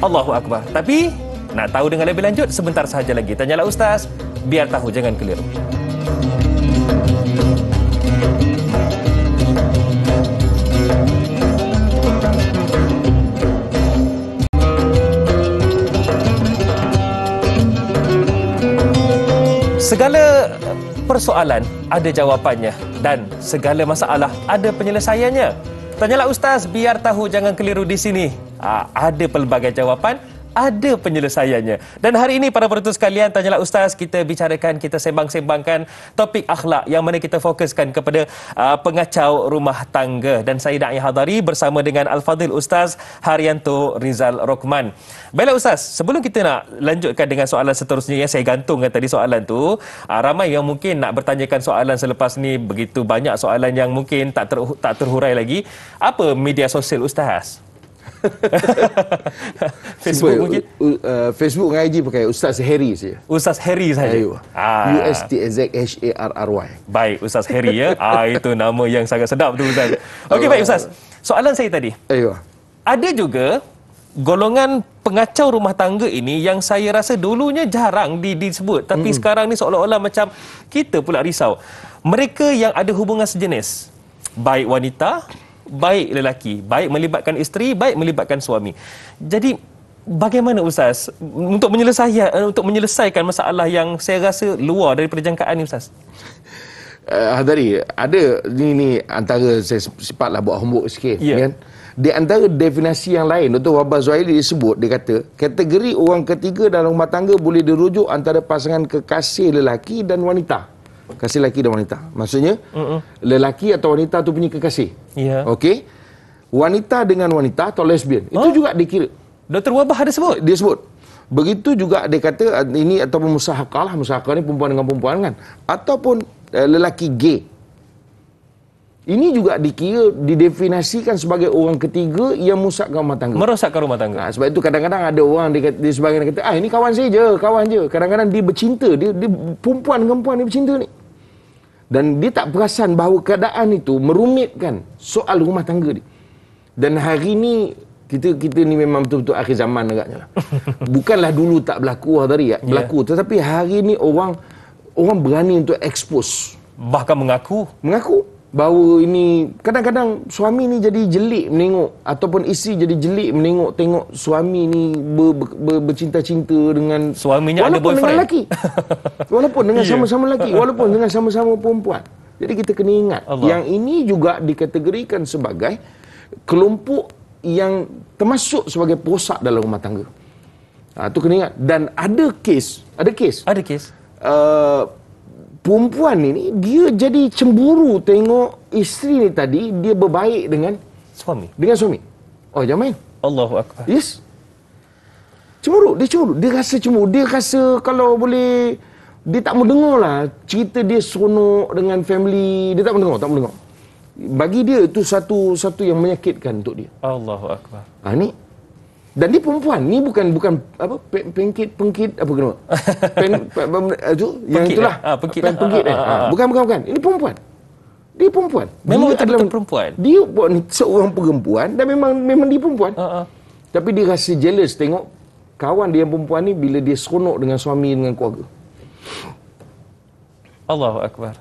Speaker 1: Allahu Akbar. Tapi nak tahu dengan lebih lanjut sebentar sahaja lagi. Tanyalah Ustaz, biar tahu jangan keliru. Segala persoalan ada jawapannya dan segala masalah ada penyelesaiannya. Tanyalah Ustaz, biar tahu jangan keliru di sini. Ada pelbagai jawapan, ada penyelesaiannya. Dan hari ini para penonton sekalian, Tanyalah Ustaz, kita bicarakan, kita sembang-sembangkan topik akhlak yang mana kita fokuskan kepada pengacau rumah tangga. Dan saya Da'i Hadari bersama dengan Al-Fadhil Ustaz Haryanto Rizal Rokman. Baiklah Ustaz, sebelum kita nak lanjutkan dengan soalan seterusnya yang saya gantungkan tadi soalan tu, ramai yang mungkin nak bertanyakan soalan selepas ni, begitu banyak soalan yang mungkin tak terhurai lagi. Apa media sosial Ustaz? Facebook mungkin?
Speaker 2: Facebook dengan IG pakai Ustaz Harry saja.
Speaker 1: Ustaz Harry saja.
Speaker 2: USTAZHARRY.
Speaker 1: Baik, Ustaz Harry ya. Itu nama yang sangat sedap tu Ustaz. Okey baik Ustaz. Soalan saya tadi. Ada juga golongan pengacau rumah tangga ini yang saya rasa dulunya jarang disebut, tapi sekarang ni seolah-olah macam kita pula risau. Mereka yang ada hubungan sejenis, baik wanita, baik lelaki, baik melibatkan isteri, baik melibatkan suami. Jadi bagaimana Ustaz untuk menyelesaikan masalah yang saya rasa luar daripada jangkaan ni Ustaz?
Speaker 2: Hadari, ada ni antara saya sempatlah buat homework sikit kan. Di antara definisi yang lain, Dr. Wahbah Zuhaili disebut, dia kata, kategori orang ketiga dalam rumah tangga boleh dirujuk antara pasangan kekasih lelaki dan wanita. Kasih lelaki dan wanita. Maksudnya, lelaki atau wanita tu punya kekasih.
Speaker 1: Ya.
Speaker 2: Okey? Wanita dengan wanita atau lesbian. Itu juga dikira.
Speaker 1: Dr. Wahbah ada sebut?
Speaker 2: Dia sebut. Begitu juga dia kata, ini ataupun musahakah lah. Musahakah ni perempuan dengan perempuan kan. Ataupun lelaki gay. Ini juga dikira, didefinisikan sebagai orang ketiga yang merosakkan rumah tangga.
Speaker 1: Merosakkan rumah tangga.
Speaker 2: Sebab itu kadang-kadang ada orang dia sebagian kata, ini kawan saya je, kawan je. Kadang-kadang dia bercinta, dia perempuan dengan perempuan dia bercinta ni. Dan dia tak perasan bahawa keadaan itu merumitkan soal rumah tangga dia. Dan hari ni kita ni memang betul-betul akhir zaman agaknya lah. Bukanlah dulu tak berlaku hari ya, berlaku, tetapi hari ni orang berani untuk expose,
Speaker 1: bahkan mengaku
Speaker 2: bahawa ini kadang-kadang suami ni jadi jelik menengok, ataupun isteri jadi jelik tengok suami ni bercinta-cinta dengan
Speaker 1: suaminya, ada
Speaker 2: walaupun
Speaker 1: boyfriend
Speaker 2: dengan lelaki. Walaupun dengan sama-sama lelaki, walaupun dengan sama-sama perempuan. Jadi kita kena ingat yang ini juga dikategorikan sebagai kelompok yang termasuk sebagai perosak dalam rumah tangga. Tu kena ingat. Dan ada kes perempuan ni dia jadi cemburu tengok isteri ni tadi dia berbaik dengan suami. Oh, jangan main.
Speaker 1: Allahu Akbar.
Speaker 2: Yes. Cemburu. Dia rasa cemburu. Dia rasa kalau boleh, dia tak mau dengar lah cerita dia seronok dengan family. Dia tak mau dengar. Bagi dia itu satu yang menyakitkan untuk dia.
Speaker 1: Allahu Akbar.
Speaker 2: Ni. Dan dia perempuan. Ni bukan apa pengkit apa kena? Itu yang itulah. Pengkit. Bukan. Ini perempuan. Dia perempuan.
Speaker 1: Memang betul perempuan.
Speaker 2: Dia seorang perempuan dan memang dia perempuan. Tapi dia rasa jealous tengok kawan dia yang perempuan ni bila dia seronok dengan suami, dengan keluarga.
Speaker 1: Allahu Akbar.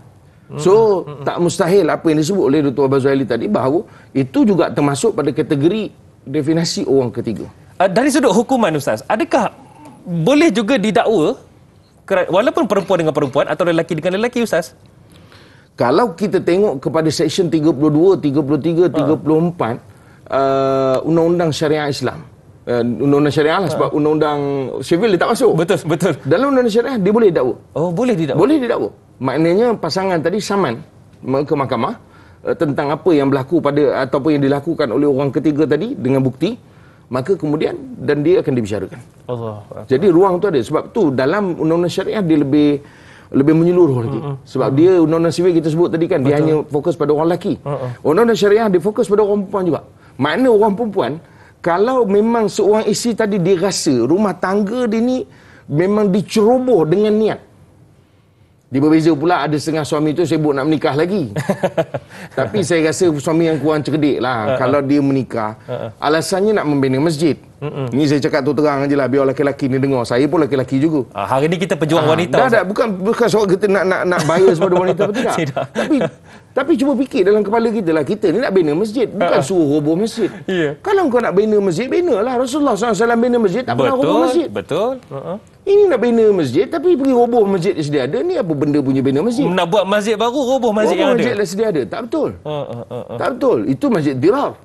Speaker 2: So, tak mustahil apa yang disebut oleh Dr. Wahbah Zuhaili tadi, bahawa itu juga termasuk pada kategori definisi orang ketiga.
Speaker 1: Dari sudut hukuman, Ustaz, adakah boleh juga didakwa walaupun perempuan dengan perempuan atau lelaki dengan lelaki, Ustaz?
Speaker 2: Kalau kita tengok kepada Seksyen 32, 33, 34 Undang-Undang Syariah Islam, Undang-Undang Syariah lah, sebab Undang-Undang Sivil dia tak masuk.
Speaker 1: Betul.
Speaker 2: Dalam Undang-Undang Syariah dia boleh didakwa.
Speaker 1: Oh, boleh didakwa.
Speaker 2: Boleh didakwa. Maknanya pasangan tadi saman ke mahkamah tentang apa yang berlaku pada ataupun yang dilakukan oleh orang ketiga tadi dengan bukti, maka kemudian dan dia akan dibicarakan. Allah. Jadi ruang tu ada. Sebab tu dalam Undang-Undang Syariah dia lebih menyeluruh lagi. Sebab dia Undang-Undang Sivil kita sebut tadi kan, dia hanya fokus pada orang lelaki. Undang-Undang Syariah dia fokus pada orang perempuan juga. Makna orang perempuan, kalau memang seorang isteri tadi dia rasa rumah tangga dia ni memang diceroboh dengan niat. Dia berbeza pula, ada setengah suami tu sibuk nak menikah lagi. Tapi saya rasa suami yang kurang cerdik lah kalau dia menikah. Alasannya nak membina masjid. Ni saya cakap tu terang je lah, biar lelaki-lelaki ni dengar. Saya pun lelaki-lelaki juga.
Speaker 1: Hari ni kita pejuang wanita.
Speaker 2: Bukan soal kita nak bias pada wanita, betul tak? Tapi cuba fikir dalam kepala kita lah, kita ni nak bina masjid, bukan suruh roboh masjid. Kalau kau nak bina masjid, binalah. Rasulullah SAW bina masjid, tak pernah roboh masjid.
Speaker 1: Betul.
Speaker 2: Ini nak bina masjid tapi pergi roboh masjid yang sedia ada. Ni apa benda punya bina masjid?
Speaker 1: Nak buat masjid baru, roboh masjid yang ada.
Speaker 2: Masjid yang sedia ada. Tak betul. Tak betul. Itu masjid dirar.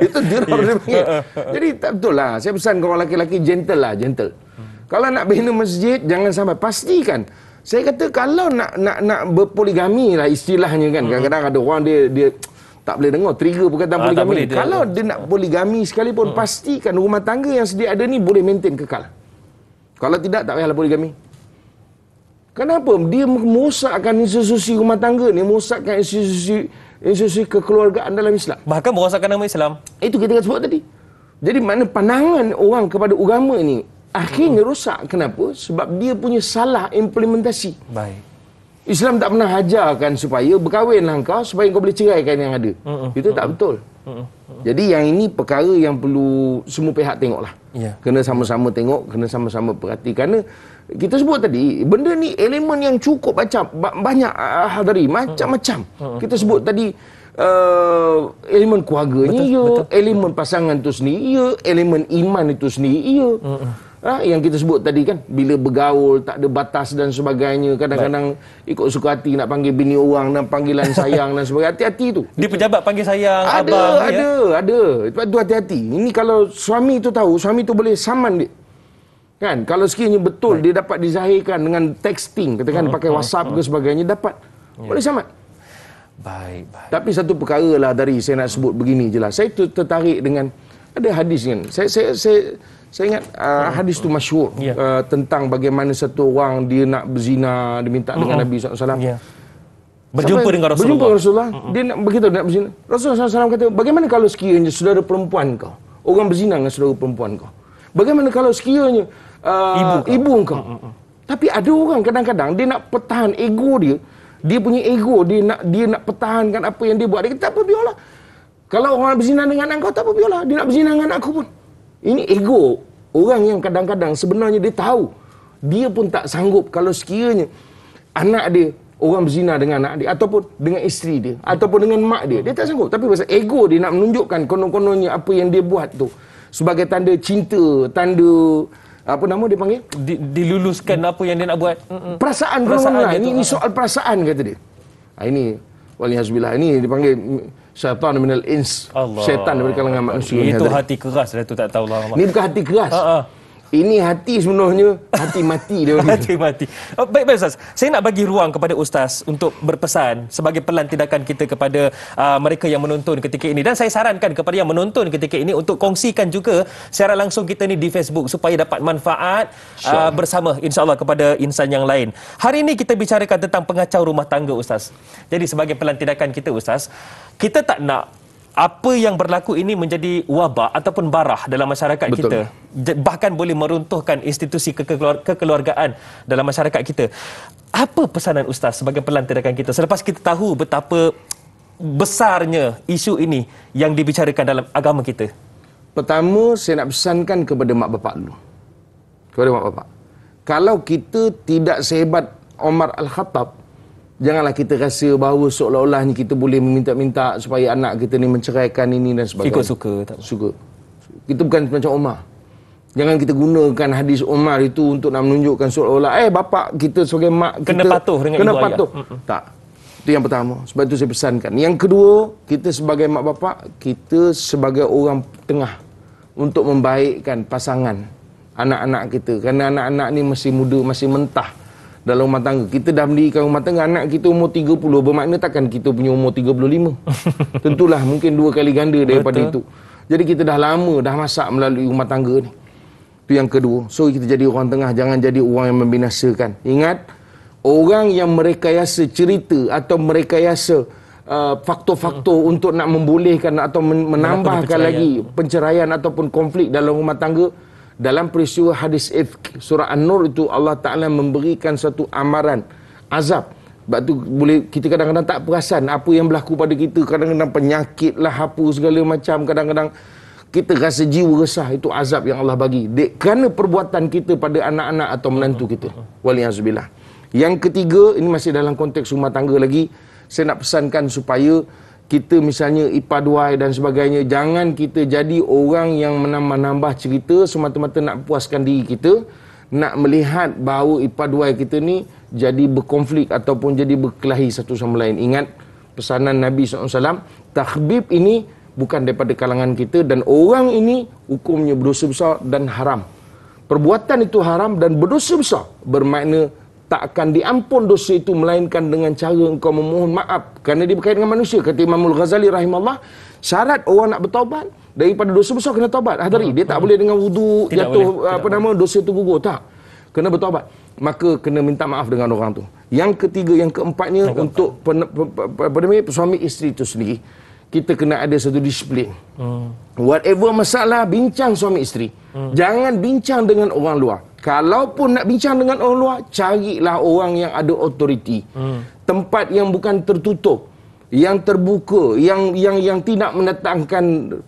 Speaker 2: Itu dirar dia panggil. Jadi tak betul lah. Saya pesan korang lelaki-lelaki gentle lah, gentle. Kalau nak bina masjid, jangan sampai pastikan. Saya kata kalau nak berpoligami lah istilahnya kan. Kadang-kadang ada orang dia tak boleh dengar trigger perkataan poligami. Kalau dia nak poligami sekalipun, pastikan rumah tangga yang sedia ada ni boleh maintain kekal. Kalau tidak, tak payahlah poligami. Kenapa? Dia merosakkan institusi rumah tangga ni, merosakkan institusi kekeluargaan dalam Islam.
Speaker 1: Bahkan merosakkan nama Islam.
Speaker 2: Itu kita sebut tadi. Jadi mana pandangan orang kepada agama ni akhirnya rosak. Kenapa? Sebab dia punya salah implementasi.
Speaker 1: Baik.
Speaker 2: Islam tak pernah ajarkan supaya berkahwinlah kau supaya kau boleh ceraikan yang ada. Itu tak betul. Jadi yang ini perkara yang perlu semua pihak tengoklah. Kena sama-sama tengok, kena sama-sama perhati. Kerana kita sebut tadi, benda ni elemen yang cukup banyak hadari, macam-macam. Kita sebut tadi elemen keluarganya, betul. Elemen pasangan tu sendiri, elemen iman itu sendiri, Yang kita sebut tadi kan, bila bergaul tak ada batas dan sebagainya, kadang-kadang ikut suka hati nak panggil bini orang dan panggilan sayang dan sebagainya. Hati-hati tu.
Speaker 1: Di pejabat panggil sayang,
Speaker 2: Ada,
Speaker 1: abang.
Speaker 2: ada. Sebab tu hati-hati. Ini kalau suami tu tahu, suami tu boleh saman dia. Kan, kalau sekiranya betul dia dapat dizahirkan dengan texting, katakan pakai WhatsApp ke sebagainya, dapat. Boleh saman.
Speaker 1: Baik.
Speaker 2: Tapi satu perkara lah dari saya nak sebut begini je lah. Saya tertarik dengan ada hadis kan. Saya ingat hadis tu masyhur tentang bagaimana satu orang dia nak berzina, dia minta dengan Nabi SAW.
Speaker 1: Berjumpa dengan Rasulullah.
Speaker 2: Berjumpa dengan Rasulullah. Dia nak begitu nak berzina. Rasulullah SAW kata, bagaimana kalau sekiranya saudara perempuan kau, orang berzina dengan saudara perempuan kau? Bagaimana kalau sekiranya ibu kau? Tapi ada orang kadang-kadang dia nak pertahan ego dia. Dia punya ego, dia nak pertahankan apa yang dia buat. Dia kata, tak apa, biarlah. Kalau orang berzina dengan anak kau, tak apa, biarlah. Dia nak berzina dengan aku pun. Ini ego. Orang yang kadang-kadang sebenarnya dia tahu. Dia pun tak sanggup kalau sekiranya anak dia, orang berzina dengan anak dia, ataupun dengan isteri dia, ataupun dengan mak dia. Dia tak sanggup. Tapi pasal ego dia nak menunjukkan konon-kononnya apa yang dia buat tu. Sebagai tanda cinta, tanda... apa nama dia panggil?
Speaker 1: Diluluskan apa yang dia nak buat.
Speaker 2: Perasaan lah. Ini soal perasaan kata dia. Ini waliyahzubillah, ini dipanggil syaitan minal ins. Syaitan daripada kalangan manusia.
Speaker 1: Itu hati keras dah tu, tak tahulah.
Speaker 2: Ini bukan hati keras. Ini hati sebenarnya hati mati dia.
Speaker 1: Hati mati. Baik Ustaz, saya nak bagi ruang kepada Ustaz untuk berpesan sebagai pelan tindakan kita kepada mereka yang menonton ketika ini, dan saya sarankan kepada yang menonton ketika ini untuk kongsikan juga secara langsung kita ni di Facebook supaya dapat manfaat bersama insya-Allah kepada insan yang lain. Hari ini kita bicarakan tentang pengacau rumah tangga Ustaz. Jadi sebagai pelan tindakan kita Ustaz, kita tak nak apa yang berlaku ini menjadi wabak ataupun barah dalam masyarakat kita. Bahkan boleh meruntuhkan institusi kekeluargaan dalam masyarakat kita. Apa pesanan Ustaz sebagai pelan tindakan kita selepas kita tahu betapa besarnya isu ini yang dibicarakan dalam agama kita?
Speaker 2: Pertama, saya nak pesankan kepada mak bapak dulu. Kepada mak bapak. Kalau kita tidak sehebat Umar Al-Khattab, janganlah kita rasa bahawa seolah-olahnya kita boleh meminta-minta supaya anak kita ni menceraikan ini dan sebagainya.
Speaker 1: Ikut suka. Tak
Speaker 2: suka. Kita bukan macam Umar. Jangan kita gunakan hadis Umar itu untuk nak menunjukkan seolah-olah bapak kita sebagai mak kita
Speaker 1: kena patuh dengan
Speaker 2: kena
Speaker 1: ibu
Speaker 2: patuh. Tak. Itu yang pertama. Sebab itu saya pesankan. Yang kedua, kita sebagai mak bapak, kita sebagai orang tengah untuk membaikkan pasangan anak-anak kita. Kerana anak-anak ni masih muda, masih mentah dalam rumah tangga. Kita dah mendirikan rumah tangga, anak kita umur 30, bermakna takkan kita punya umur 35. Tentulah mungkin 2 kali ganda daripada itu. Jadi kita dah lama dah masak melalui rumah tangga ni. Itu yang kedua. So kita jadi orang tengah, jangan jadi orang yang membinasakan. Ingat, orang yang merekayasa cerita atau merekayasa faktor-faktor untuk nak membolehkan atau menambahkan lagi penceraian ataupun konflik dalam rumah tangga. Dalam peristiwa hadis Ifk surah An-Nur itu, Allah Ta'ala memberikan satu amaran azab. Sebab tu boleh kita kadang-kadang tak perasan apa yang berlaku pada kita. Kadang-kadang penyakit lah, apa segala macam. Kadang-kadang kita rasa jiwa resah. Itu azab yang Allah bagi kerana perbuatan kita pada anak-anak atau menantu kita. Waliyahzubillah. Yang ketiga, ini masih dalam konteks rumah tangga lagi, saya nak pesankan supaya kita misalnya ipaduai dan sebagainya, jangan kita jadi orang yang menambah-nambah cerita semata-mata nak puaskan diri kita, nak melihat bahawa ipaduai kita ni jadi berkonflik ataupun jadi berkelahi satu sama lain. Ingat pesanan Nabi SAW, takhbib ini bukan daripada kalangan kita, dan orang ini hukumnya berdosa besar dan haram. Perbuatan itu haram dan berdosa besar, bermakna tak akan diampun dosa itu melainkan dengan cara engkau memohon maaf, kerana dia berkaitan dengan manusia. Kata Imamul Ghazali rahimahullah, syarat orang nak bertaubat daripada dosa besar kena taubat. Hadari, dia tak boleh dengan wudu jatuh dosa itu gugur, tak. Kena bertaubat. Maka kena minta maaf dengan orang tu. Yang ketiga, yang keempatnya, untuk suami isteri itu sendiri, kita kena ada satu disiplin. Whatever masalah, bincang suami isteri. Jangan bincang dengan orang luar. Kalaupun nak bincang dengan orang luar, carilah orang yang ada autoriti. Tempat yang bukan tertutup, yang terbuka, yang tidak mendatangkan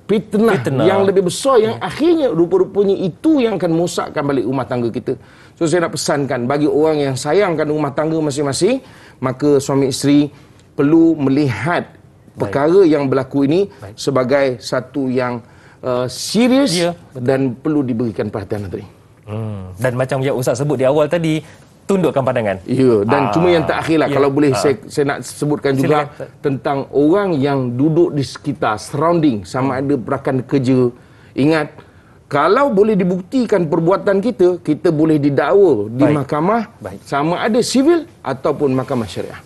Speaker 2: fitnah yang lebih besar, yang akhirnya rupa-rupanya itu yang akan merosakkan balik rumah tangga kita. So saya nak pesankan bagi orang yang sayangkan rumah tangga masing-masing, maka suami isteri perlu melihat perkara yang berlaku ini sebagai satu yang serius dan perlu diberikan perhatian tadi.
Speaker 1: Dan macam yang Ustaz sebut di awal tadi, tundukkan pandangan.
Speaker 2: Ya, dan cuma yang terakhir lah, kalau boleh saya nak sebutkan juga tentang orang yang duduk di sekitar, surrounding, sama ada rakan kerja. Ingat, kalau boleh dibuktikan perbuatan kita, kita boleh didakwa di mahkamah, sama ada sivil ataupun mahkamah syariah.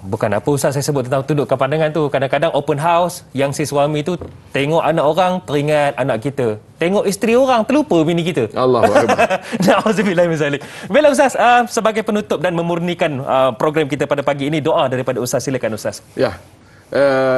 Speaker 1: Bukan apa Ustaz saya sebut tentang tundukkan pandangan tu. Kadang-kadang open house, yang si suami tu tengok anak orang, teringat anak kita. Tengok isteri orang, terlupa bini kita.
Speaker 2: Allahu akbar.
Speaker 1: Na'udzubillah min zalik. Baiklah Ustaz, sebagai penutup dan memurnikan program kita pada pagi ini, doa daripada Ustaz. Silakan Ustaz.
Speaker 2: Ya.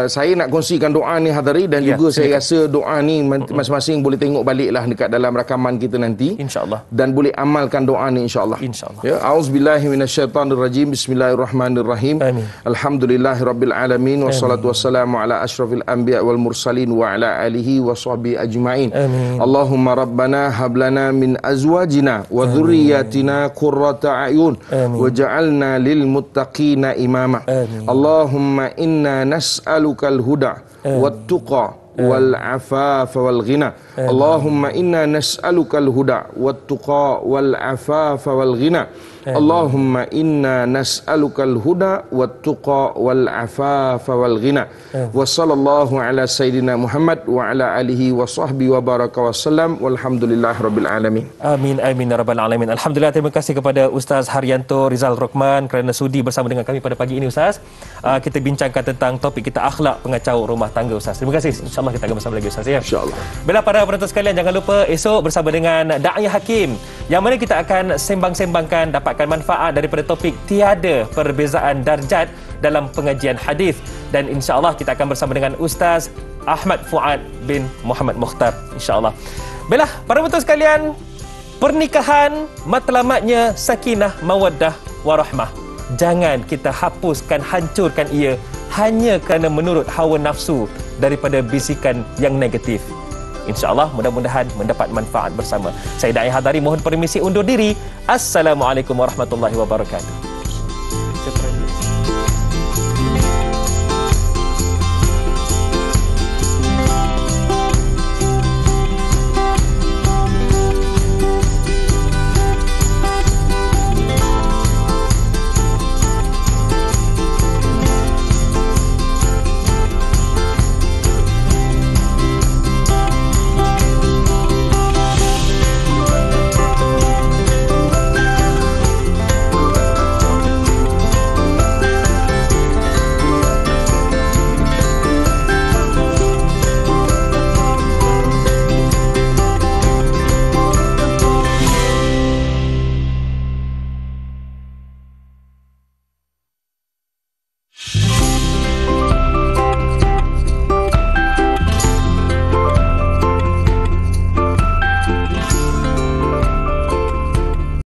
Speaker 2: Saya nak kongsikan doa ni hadari, dan juga saya rasa doa ni masing-masing boleh tengok baliklah dekat dalam rakaman kita nanti,
Speaker 1: insya-Allah,
Speaker 2: dan boleh amalkan doa ni insya-Allah. Ya, auzubillahi minasyaitonirrajim. Bismillahirrahmanirrahim. Alhamdulillahirabbil alamin, wassalatu wassalamu ala asyrafil anbiya wal mursalin wa ala alihi washabbihi ajmain. Allahumma rabbana hab lana min azwajina wa dhurriyyatina qurrata a'yun waj'alna lil muttaqina imama. Allahumma inna nas'alukal huda wat-tuqa wal-'afafa wal-ghina. Allahumma inna nas'alukal huda wat-tuqa wal-'afafa wal-ghina. Allahumma inna nas'alukal huda wat-tuqa wal-'afafa wal-ghina. Wa sallallahu ala sayyidina Muhammad wa ala alihi wa sahbihi wa baraka wa sallam, walhamdulillahirabbil alamin.
Speaker 1: Amin amin ya rabbal alamin. Alhamdulillah, terima kasih kepada Ustaz Haryanto Rizal Rokman kerana sudi bersama dengan kami pada pagi ini Ustaz. Kita bincangkan tentang topik kita, akhlak pengacau rumah tangga Ustaz. Terima kasih. InsyaAllah kita akan bersama lagi Ustaz ya.
Speaker 2: InsyaAllah.
Speaker 1: Baiklah para penonton sekalian, jangan lupa esok bersama dengan Da'i Hakim, yang mana kita akan sembang-sembangkan, dapatkan manfaat daripada topik tiada perbezaan darjat dalam pengajian hadis, dan insya-Allah kita akan bersama dengan Ustaz Ahmad Fuad bin Muhammad Mukhtar insya-Allah. Baiklah para penonton sekalian, pernikahan matlamatnya sakinah, mawaddah, warahmah. Jangan kita hapuskan, hancurkan ia hanya kerana menurut hawa nafsu daripada bisikan yang negatif. InsyaAllah mudah-mudahan mendapat manfaat bersama. Saya Da'i Hadari mohon permisi undur diri. Assalamualaikum warahmatullahi wabarakatuh.